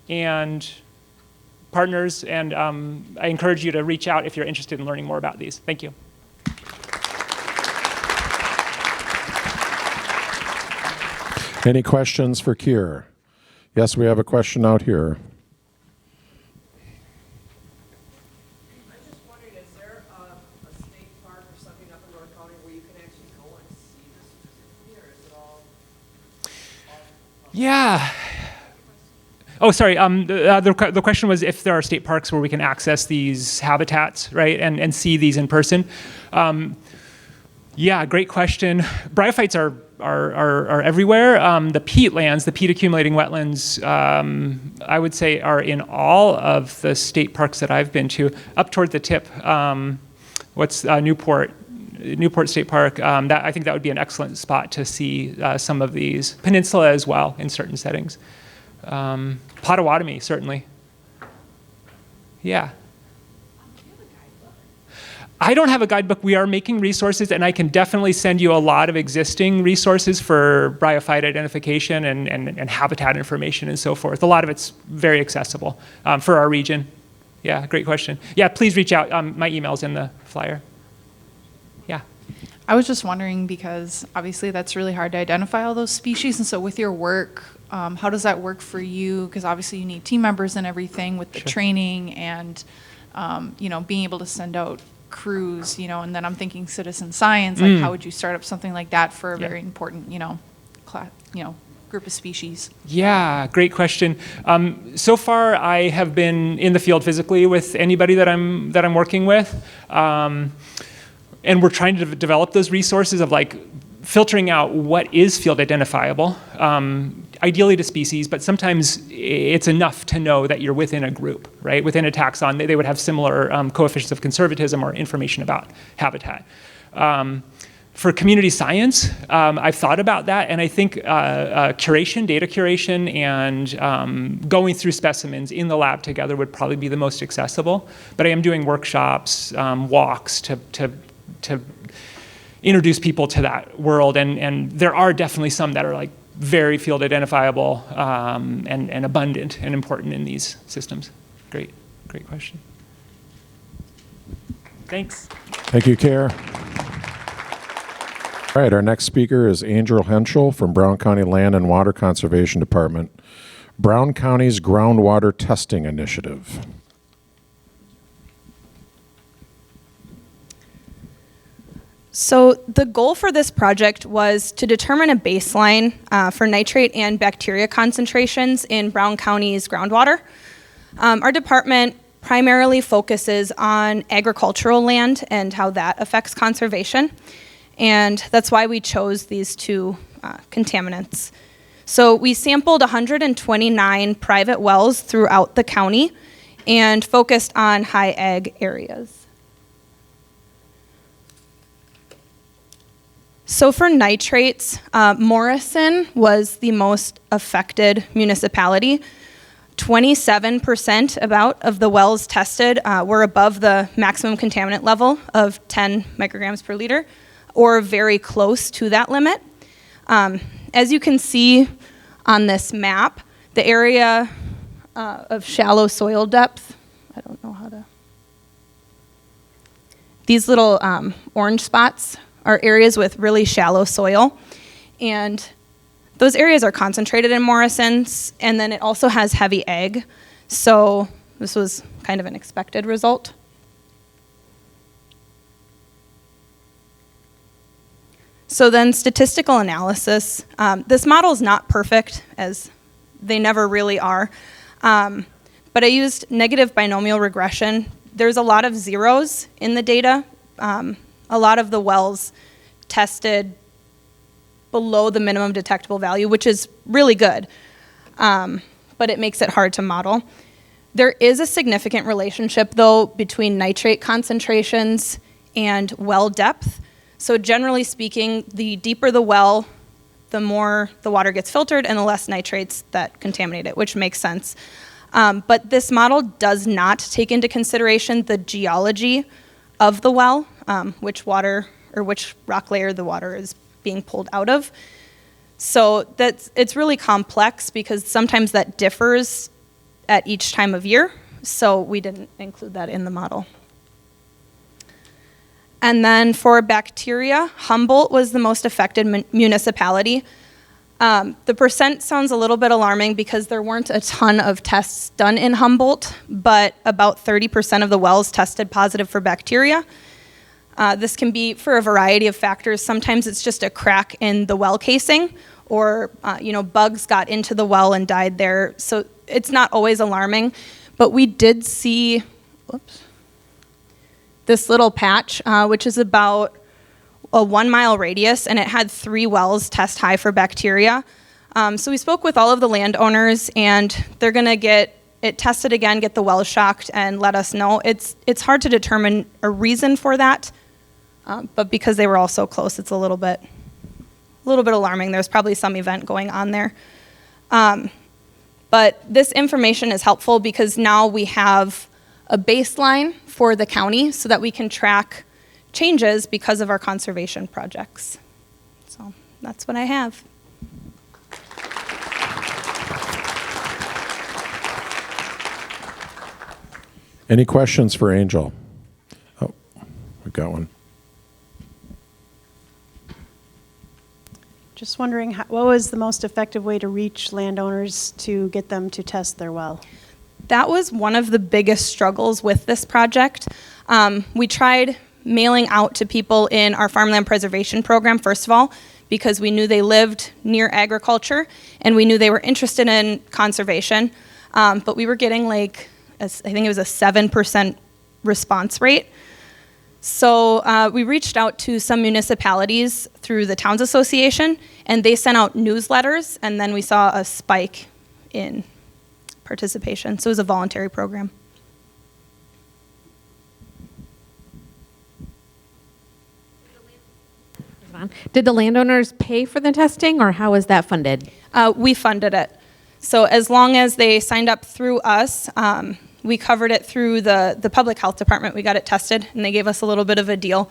and partners, and I encourage you to reach out if you're interested in learning more about these. Thank you. Any questions for Keir? Yes, we have a question out here. I'm just wondering, is there a state park or something up in North County where you can actually go and see this specifically, or is it all Yeah. Oh, sorry. The question was if there are state parks where we can access these habitats, right, and see these in person. Yeah, great question. Bryophytes are everywhere. The peatlands, the peat accumulating wetlands, I would say are in all of the state parks that I've been to. Up toward the tip, Newport State Park. I think that would be an excellent spot to see some of these. Peninsula as well in certain settings. Potawatomi, certainly. Yeah. I don't have a guidebook. We are making resources, and I can definitely send you a lot of existing resources for bryophyte identification and habitat information and so forth. A lot of it's very accessible for our region. Yeah, great question. Yeah, please reach out. My email's in the flyer. Yeah. I was just wondering, because obviously that's really hard to identify all those species, and so with your work, how does that work for you? Because obviously you need team members and everything with the training and being able to send out crews, and then I'm thinking citizen science, like how would you start up something like that for a very important, group of species? Yeah, great question. So far, I have been in the field physically with anybody that I'm working with, and we're trying to develop those resources of like filtering out what is field identifiable, ideally to species, but sometimes it's enough to know that you're within a group, right? Within a taxon, they would have similar coefficients of conservatism or information about habitat. For community science, I've thought about that, and I think curation, data curation, and going through specimens in the lab together would probably be the most accessible. But I am doing workshops, walks to introduce people to that world, and there are definitely some that are like very field identifiable and abundant and important in these systems. Great question. Thanks. Thank you, Keir. All right, our next speaker is Angel Henschel from Brown County Land and Water Conservation Department, Brown County's Groundwater Testing Initiative. So the goal for this project was to determine a baseline for nitrate and bacteria concentrations in Brown County's groundwater. Our department primarily focuses on agricultural land and how that affects conservation. And that's why we chose these two contaminants. So we sampled 129 private wells throughout the county and focused on high ag areas. So for nitrates, Morrison was the most affected municipality. 27% about of the wells tested were above the maximum contaminant level of 10 micrograms per liter, or very close to that limit. As you can see on this map, the area of shallow soil depth, I don't know how to, These little orange spots are areas with really shallow soil, and those areas are concentrated in Morrison's, and then it also has heavy ag, so this was kind of an expected result. So then statistical analysis. This model is not perfect, as they never really are, but I used negative binomial regression. There's a lot of zeros in the data. A lot of the wells tested below the minimum detectable value, which is really good, but it makes it hard to model. There is a significant relationship, though, between nitrate concentrations and well depth. So generally speaking, the deeper the well, the more the water gets filtered and the less nitrates that contaminate it, which makes sense. But this model does not take into consideration the geology of the well, which water or which rock layer the water is being pulled out of. So it's really complex because sometimes that differs at each time of year, so we didn't include that in the model. And then for bacteria, Humboldt was the most affected municipality. The percent sounds a little bit alarming because there weren't a ton of tests done in Humboldt, but about 30% of the wells tested positive for bacteria. This can be for a variety of factors. Sometimes it's just a crack in the well casing, or bugs got into the well and died there. So it's not always alarming, but we did see, this little patch, which is about a 1 mile radius, and it had 3 wells test high for bacteria. So we spoke with all of the landowners, and they're gonna get it tested again, get the wells shocked, and let us know. It's hard to determine a reason for that, but because they were all so close, it's a little bit alarming. There's probably some event going on there. But this information is helpful because now we have a baseline for the county so that we can track changes because of our conservation projects. So that's what I have. Any questions for Angel? Oh, we've got one. Just wondering, what was the most effective way to reach landowners to get them to test their well? That was one of the biggest struggles with this project. We tried mailing out to people in our farmland preservation program, first of all, because we knew they lived near agriculture and we knew they were interested in conservation. But we were getting I think it was a 7% response rate. So we reached out to some municipalities through the Towns Association, and they sent out newsletters, and then we saw a spike in participation. So it was a voluntary program. Did the landowners pay for the testing, or how was that funded? We funded it. So as long as they signed up through us, we covered it through the public health department. We got it tested, and they gave us a little bit of a deal.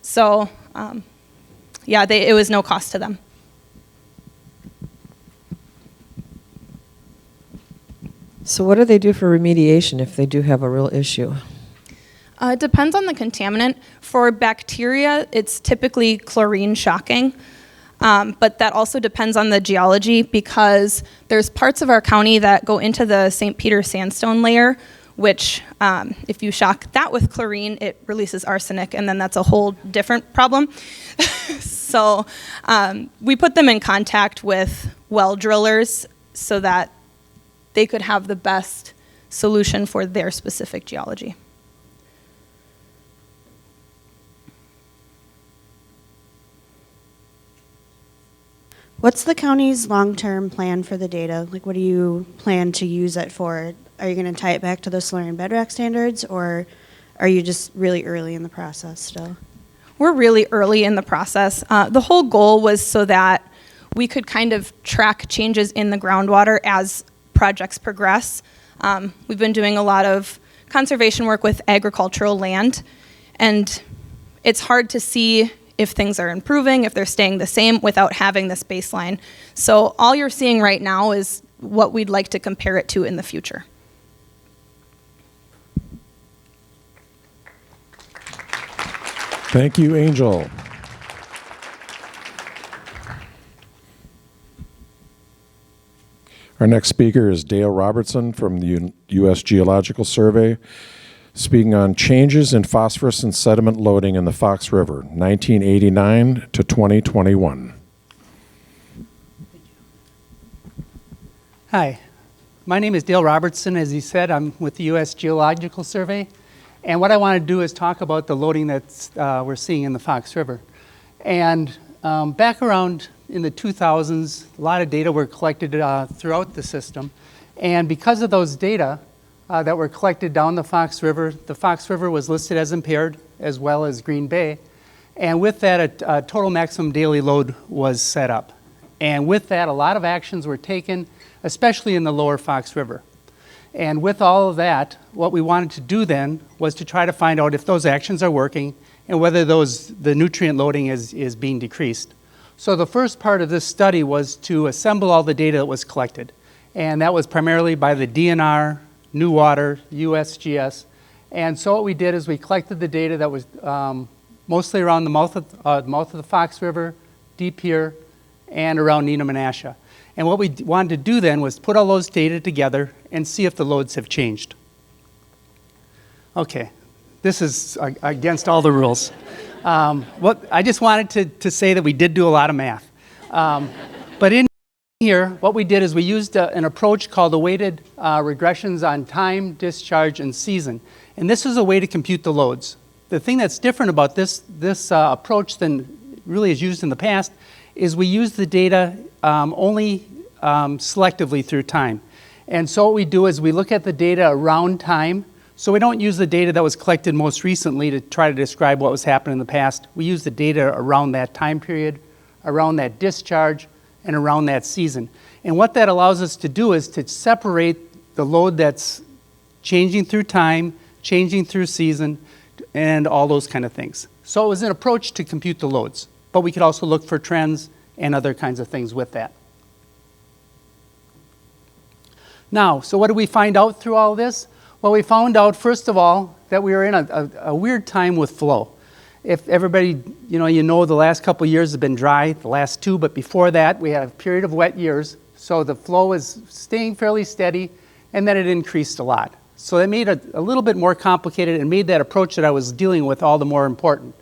So it was no cost to them. So what do they do for remediation if they do have a real issue? It depends on the contaminant. For bacteria, it's typically chlorine shocking, but that also depends on the geology because there's parts of our county that go into the St. Peter sandstone layer, which if you shock that with chlorine, it releases arsenic, and then that's a whole different problem. So we put them in contact with well drillers so that they could have the best solution for their specific geology. What's the county's long-term plan for the data? Like, what do you plan to use it for? Are you going to tie it back to the Solarian bedrock standards, or are you just really early in the process still? We're really early in the process. The whole goal was so that we could kind of track changes in the groundwater as projects progress. We've been doing a lot of conservation work with agricultural land, and it's hard to see if things are improving, if they're staying the same without having this baseline. So all you're seeing right now is what we'd like to compare it to in the future. Thank you, Angel. Our next speaker is Dale Robertson from the U.S. Geological Survey, speaking on changes in phosphorus and sediment loading in the Fox River, 1989 to 2021. Hi, my name is Dale Robertson. As he said, I'm with the U.S. Geological Survey. And what I want to do is talk about the loading that we're seeing in the Fox River. And back around in the 2000s, a lot of data were collected throughout the system. And because of those data that were collected down the Fox River was listed as impaired as well as Green Bay. And with that, a total maximum daily load was set up. And with that, a lot of actions were taken, especially in the lower Fox River. And with all of that, what we wanted to do then was to try to find out if those actions are working and whether the nutrient loading is being decreased. So the first part of this study was to assemble all the data that was collected. And that was primarily by the DNR, New Water, USGS. And so what we did is we collected the data that was mostly around the mouth of the Fox River, deep here, and around Neenah Menasha. And what we wanted to do then was put all those data together and see if the loads have changed. Okay, this is against all the rules. I just wanted to say that we did do a lot of math. But in here, what we did is we used an approach called the weighted regressions on time, discharge, and season. And this is a way to compute the loads. The thing that's different about this approach than really is used in the past is we use the data only selectively through time. And so what we do is we look at the data around time. So we don't use the data that was collected most recently to try to describe what was happening in the past. We use the data around that time period, around that discharge, and around that season. And what that allows us to do is to separate the load that's changing through time, changing through season, and all those kind of things. So it was an approach to compute the loads, but we could also look for trends and other kinds of things with that. Now, so what did we find out through all this? Well, we found out, first of all, that we were in a weird time with flow. If everybody, you know the last couple of years have been dry, the last two, but before that, we had a period of wet years. So the flow is staying fairly steady, and then it increased a lot. So that made it a little bit more complicated and made that approach that I was dealing with all the more important.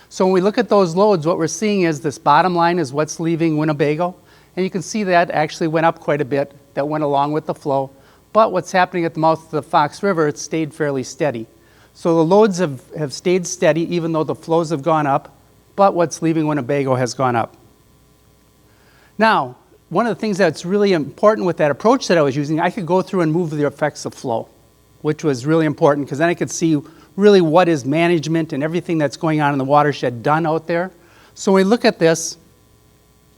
So when we look at those loads, what we're seeing is this bottom line is what's leaving Winnebago. And you can see that actually went up quite a bit. That went along with the flow. But what's happening at the mouth of the Fox River, it stayed fairly steady. So the loads have stayed steady even though the flows have gone up, but what's leaving Winnebago has gone up. Now, one of the things that's really important with that approach that I was using, I could go through and move the effects of flow, which was really important because then I could see really what is management and everything that's going on in the watershed done out there. So when we look at this,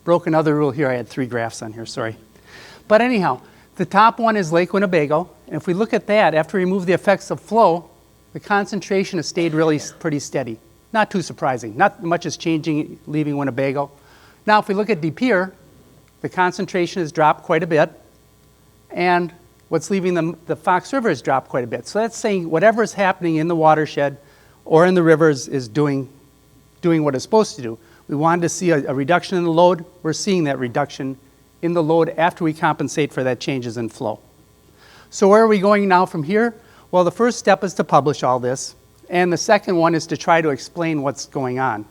broke another rule here. I had 3 graphs on here, sorry. But anyhow, the top one is Lake Winnebago. And if we look at that, after we remove the effects of flow, the concentration has stayed really pretty steady. Not too surprising. Not much is changing leaving Winnebago. Now, if we look at De Pere, the concentration has dropped quite a bit. And what's leaving the Fox River has dropped quite a bit. So that's saying whatever is happening in the watershed or in the rivers is doing what it's supposed to do. We wanted to see a reduction in the load. We're seeing that reduction in the load after we compensate for that changes in flow. So where are we going now from here? Well, the first step is to publish all this. And the second one is to try to explain what's going on.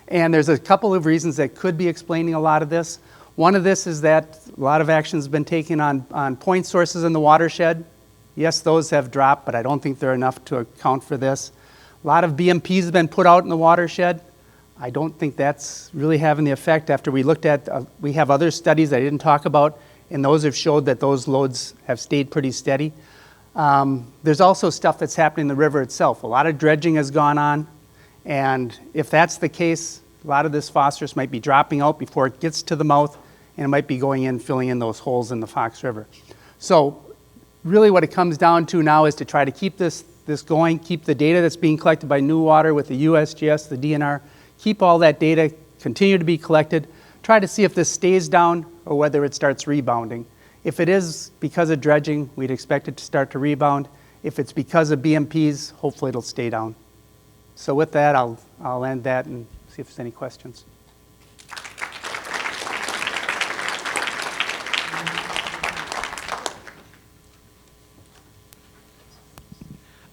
And there's a couple of reasons that could be explaining a lot of this. One of this is that a lot of action has been taken on point sources in the watershed. Yes, those have dropped, but I don't think they're enough to account for this. A lot of BMPs have been put out in the watershed. I don't think that's really having the effect after we looked at, we have other studies I didn't talk about, and those have showed that those loads have stayed pretty steady. There's also stuff that's happening in the river itself. A lot of dredging has gone on, and if that's the case, a lot of this phosphorus might be dropping out before it gets to the mouth, and it might be going in, filling in those holes in the Fox River. So really what it comes down to now is to try to keep this going, keep the data that's being collected by New Water with the USGS, the DNR, keep all that data, continue to be collected, try to see if this stays down or whether it starts rebounding. If it is because of dredging, we'd expect it to start to rebound. If it's because of BMPs, hopefully it'll stay down. So with that, I'll I'll end that and see if there's any questions.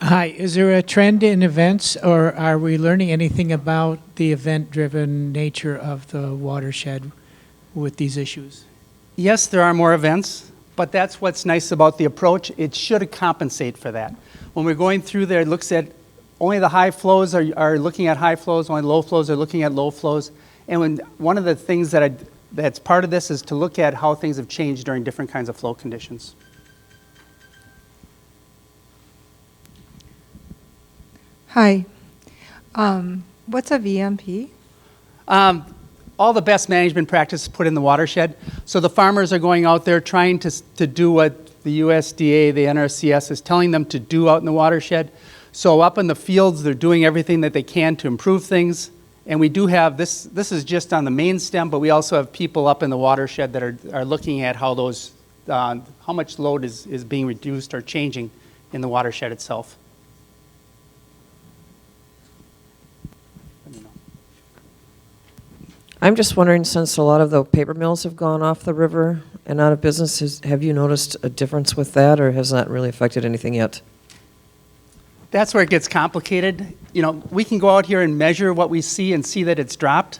Hi, is there a trend in events, or are we learning anything about the event-driven nature of the watershed with these issues? Yes, there are more events, but that's what's nice about the approach. It should compensate for that. When we're going through there, it looks at only the high flows are looking at high flows, only low flows are looking at low flows. And one of the things that's part of this is to look at how things have changed during different kinds of flow conditions. Hi. What's a VMP? All the best management practices put in the watershed. So the farmers are going out there trying to do what the USDA, the NRCS is telling them to do out in the watershed. So up in the fields, they're doing everything that they can to improve things. And we do have, this is just on the main stem, but we also have people up in the watershed that are looking at how those, how much load is being reduced or changing in the watershed itself. I'm just wondering, since a lot of the paper mills have gone off the river and out of business, have you noticed a difference with that, or has that really affected anything yet? That's where it gets complicated. You know, we can go out here and measure what we see and see that it's dropped.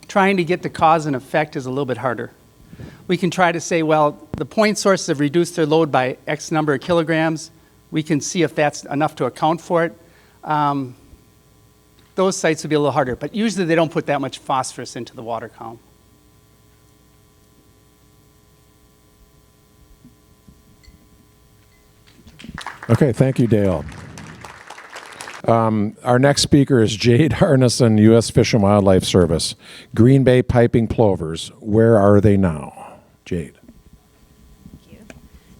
Trying to get the cause and effect is a little bit harder. We can try to say, well, the point sources have reduced their load by X number of kilograms. We can see if that's enough to account for it. Those sites would be a little harder, but usually they don't put that much phosphorus into the water column. Okay, thank you, Dale. Our next speaker is Jade Arneson, U.S. Fish and Wildlife Service. Green Bay piping plovers, where are they now? Jade.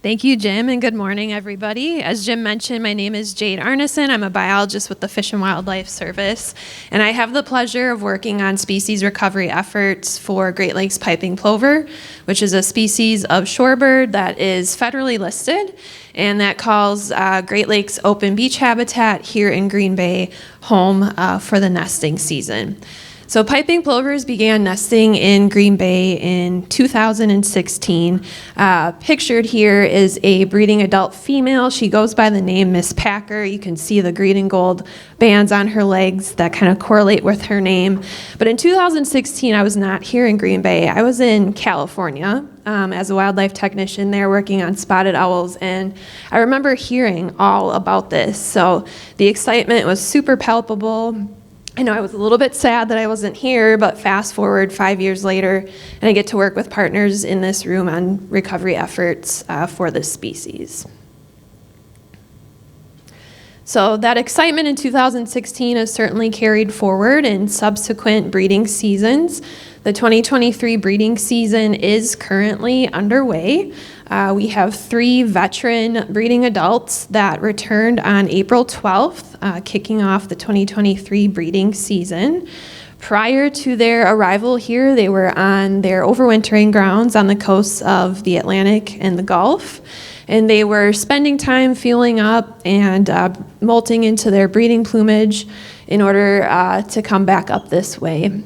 Thank you, Jim, and good morning, everybody. As Jim mentioned, my name is Jade Arneson. I'm a biologist with the Fish and Wildlife Service, and I have the pleasure of working on species recovery efforts for Great Lakes piping plover, which is a species of shorebird that is federally listed and that calls Great Lakes open beach habitat here in Green Bay home for the nesting season. So piping plovers began nesting in Green Bay in 2016. Pictured here is a breeding adult female. She goes by the name Miss Packer. You can see the green and gold bands on her legs that kind of correlate with her name. But in 2016, I was not here in Green Bay. I was in California as a wildlife technician there working on spotted owls, and I remember hearing all about this. So the excitement was super palpable. I know I was a little bit sad that I wasn't here, but fast forward 5 years later, and I get to work with partners in this room on recovery efforts for this species. So that excitement in 2016 has certainly carried forward in subsequent breeding seasons. The 2023 breeding season is currently underway. We have 3 veteran breeding adults that returned on April 12th, kicking off the 2023 breeding season. Prior to their arrival here, they were on their overwintering grounds on the coasts of the Atlantic and the Gulf, and they were spending time fueling up and molting into their breeding plumage in order to come back up this way.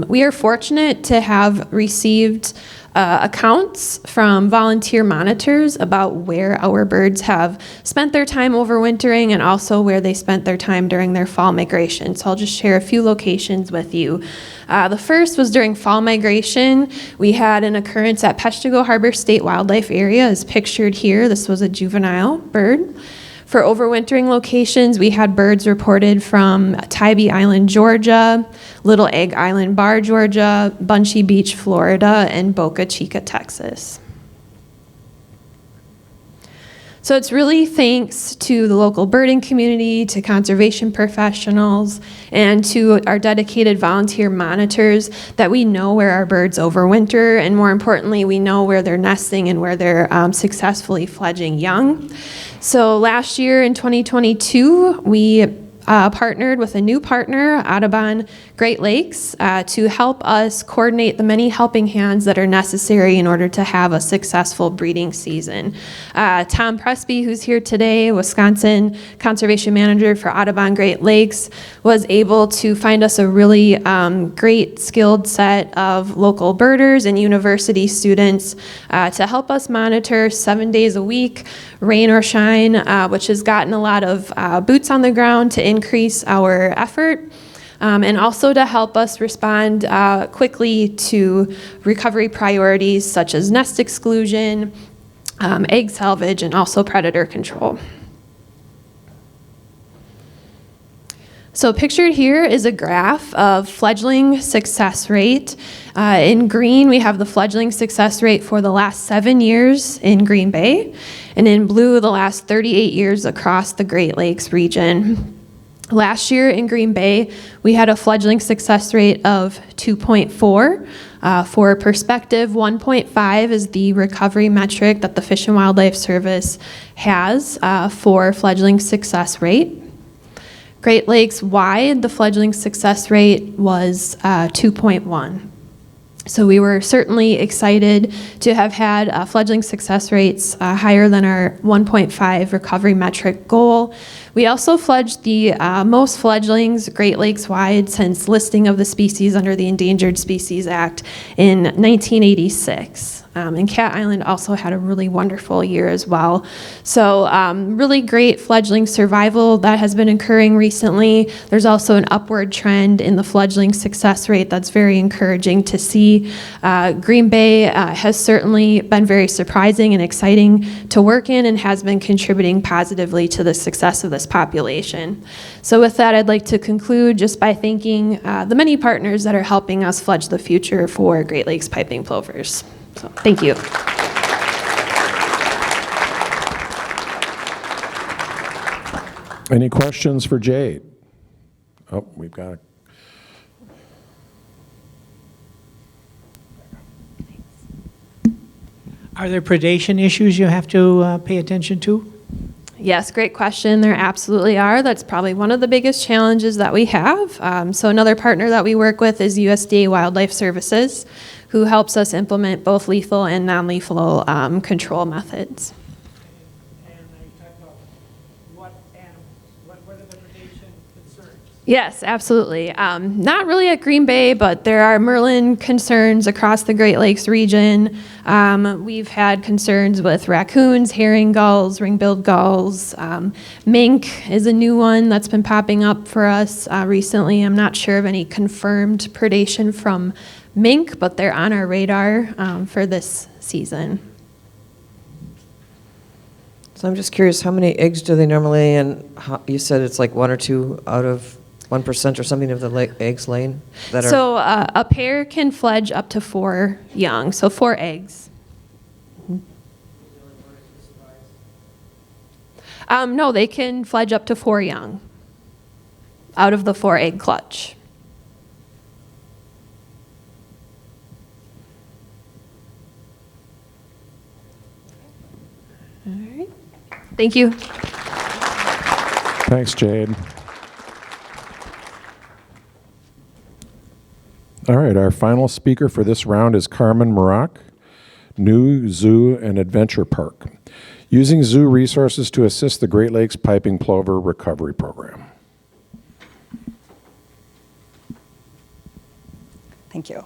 We are fortunate to have received accounts from volunteer monitors about where our birds have spent their time overwintering and also where they spent their time during their fall migration. So I'll just share a few locations with you. The first was during fall migration. We had an occurrence at Peshtigo Harbor State Wildlife Area, as pictured here. This was a juvenile bird. For overwintering locations, we had birds reported from Tybee Island, Georgia, Little Egg Island Bar, Georgia, Bunchy Beach, Florida, and Boca Chica, Texas. So it's really thanks to the local birding community, to conservation professionals, and to our dedicated volunteer monitors that we know where our birds overwinter, and more importantly, we know where they're nesting and where they're successfully fledging young. So last year in 2022, we partnered with a new partner, Audubon Great Lakes to help us coordinate the many helping hands that are necessary in order to have a successful breeding season. Tom Presby, who's here today, Wisconsin Conservation Manager for Audubon Great Lakes, was able to find us a really great skilled set of local birders and university students to help us monitor 7 days a week, rain or shine, which has gotten a lot of boots on the ground to increase our effort. And also to help us respond quickly to recovery priorities such as nest exclusion, egg salvage, and also predator control. So pictured here is a graph of fledgling success rate. In green, we have the fledgling success rate for the last 7 years in Green Bay, and in blue, the last 38 years across the Great Lakes region. Last year in Green Bay, we had a fledgling success rate of 2.4. For perspective, 1.5 is the recovery metric that the Fish and Wildlife Service has for fledgling success rate. Great Lakes wide, the fledgling success rate was 2.1. So we were certainly excited to have had fledgling success rates higher than our 1.5 recovery metric goal. We also fledged the most fledglings Great Lakes wide since listing of the species under the Endangered Species Act in 1986. And Cat Island also had a really wonderful year as well. So really great fledgling survival that has been occurring recently. There's also an upward trend in the fledgling success rate that's very encouraging to see. Green Bay has certainly been very surprising and exciting to work in and has been contributing positively to the success of this population. So with that, I'd like to conclude just by thanking the many partners that are helping us fledge the future for Great Lakes piping plovers. So, thank you. Any questions for Jade? Oh, we've got a Are there predation issues you have to pay attention to? Yes, great question. There absolutely are. That's probably one of the biggest challenges that we have. So another partner that we work with is USDA Wildlife Services, who helps us implement both lethal and non-lethal control methods. Yes, absolutely. Not really at Green Bay, but there are Merlin concerns across the Great Lakes region. We've had concerns with raccoons, herring gulls, ring-billed gulls. Mink is a new one that's been popping up for us recently. I'm not sure of any confirmed predation from mink, but they're on our radar for this season. So I'm just curious, how many eggs do they normally lay? And you said it's like 1 or 2 out of 1% or something of the eggs laying? So a pair can fledge up to 4 young, so 4 eggs. No, they can fledge up to 4 young out of the 4 egg clutch. All right. Thank you. Thanks, Jade. All right, our final speaker for this round is Carmen Marak, New Zoo and Adventure Park, using zoo resources to assist the Great Lakes Piping Plover Recovery Program. Thank you.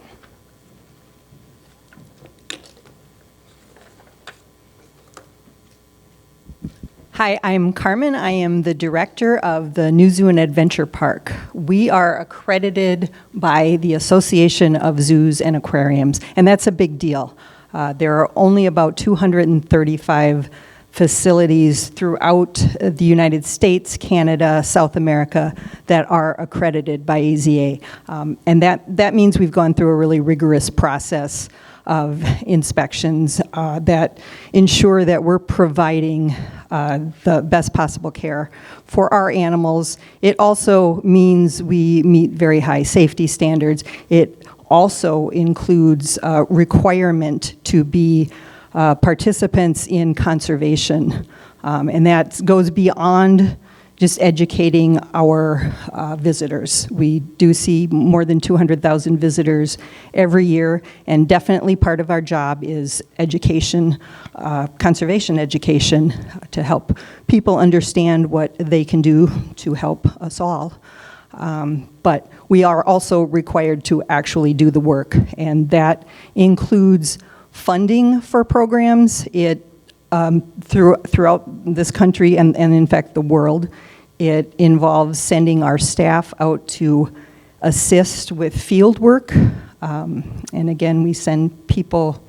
Hi, I'm Carmen. I am the director of the New Zoo and Adventure Park. We are accredited by the Association of Zoos and Aquariums, and that's a big deal. There are only about 235 facilities throughout the United States, Canada, South America that are accredited by AZA. And that means we've gone through a really rigorous process of inspections that ensure that we're providing the best possible care for our animals. It also means we meet very high safety standards. It also includes a requirement to be participants in conservation. And that goes beyond just educating our visitors. We do see more than 200,000 visitors every year, and definitely part of our job is education, conservation education, to help people understand what they can do to help us all. But we are also required to actually do the work, and that includes funding for programs. Throughout this country and in fact the world. It involves sending our staff out to assist with field work. And again, we send people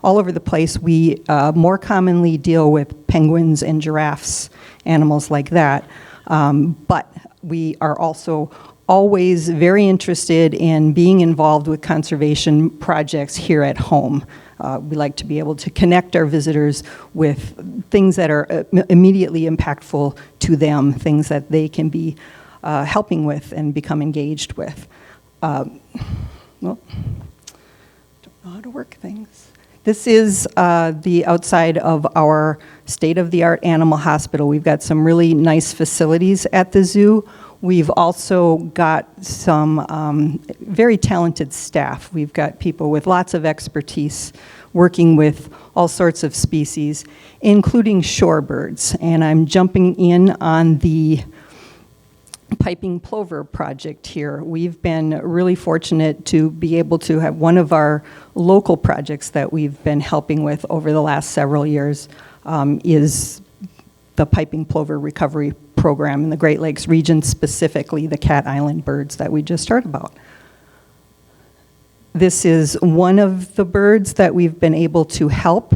all over the place. We more commonly deal with penguins and giraffes, animals like that. But we are also always very interested in being involved with conservation projects here at home. We like to be able to connect our visitors with things that are immediately impactful to them, things that they can be helping with and become engaged with. Well, don't know how to work things. This is the outside of our state-of-the-art animal hospital. We've got some really nice facilities at the zoo. We've also got some very talented staff. We've got people with lots of expertise working with all sorts of species, including shorebirds. And I'm jumping in on the piping plover project here. We've been really fortunate to be able to have one of our local projects that we've been helping with over the last several years is the piping plover recovery program in the Great Lakes region, specifically the Cat Island birds that we just heard about. This is one of the birds that we've been able to help.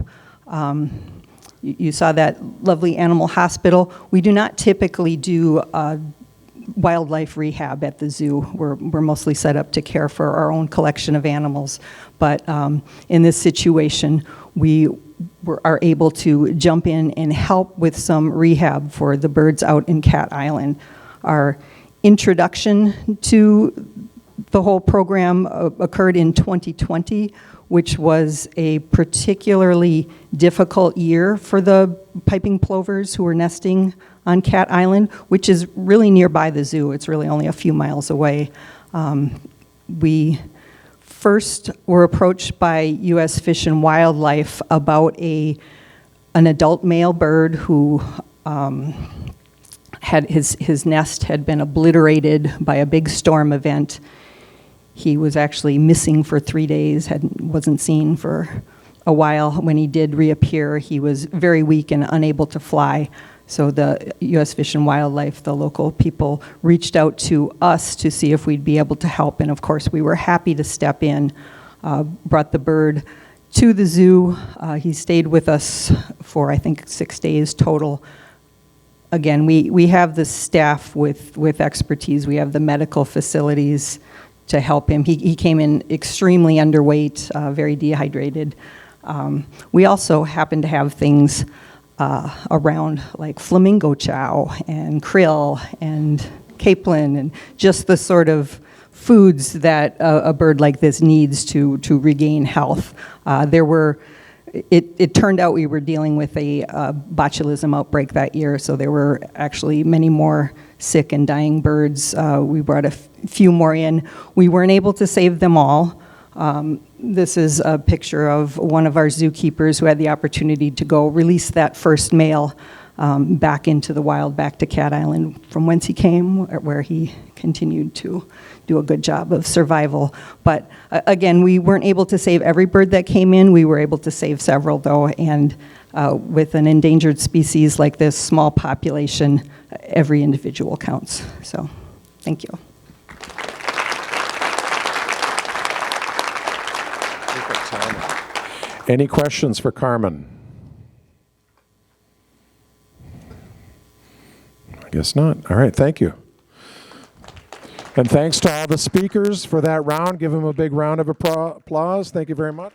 You saw that lovely animal hospital. We do not typically do wildlife rehab at the zoo. We're mostly set up to care for our own collection of animals. But in this situation, we are able to jump in and help with some rehab for the birds out in Cat Island. Our introduction to the whole program occurred in 2020, which was a particularly difficult year for the piping plovers who were nesting on Cat Island, which is really nearby the zoo. It's really only a few miles away. We first were approached by U.S. Fish and Wildlife about an adult male bird who had his nest had been obliterated by a big storm event. He was actually missing for 3 days, wasn't seen for a while. When he did reappear, he was very weak and unable to fly. So the U.S. Fish and Wildlife, the local people, reached out to us to see if we'd be able to help. And of course, we were happy to step in, brought the bird to the zoo. He stayed with us for, I think, 6 days total. Again, we have the staff with expertise. We have the medical facilities to help him. He came in extremely underweight, very dehydrated. We also happen to have things around like flamingo chow and krill and capelin and just the sort of foods that a bird like this needs to regain health. It turned out we were dealing with a botulism outbreak that year, so there were actually many more sick and dying birds. We brought a few more in. We weren't able to save them all. This is a picture of one of our zookeepers who had the opportunity to go release that first male back into the wild, back to Cat Island, from whence he came, where he continued to do a good job of survival. But again, we weren't able to save every bird that came in. We were able to save several, though, and with an endangered species like this small population, every individual counts. So, thank you. Any questions for Carmen? I guess not. All right, thank you. And thanks to all the speakers for that round. Give them a big round of applause. Thank you very much.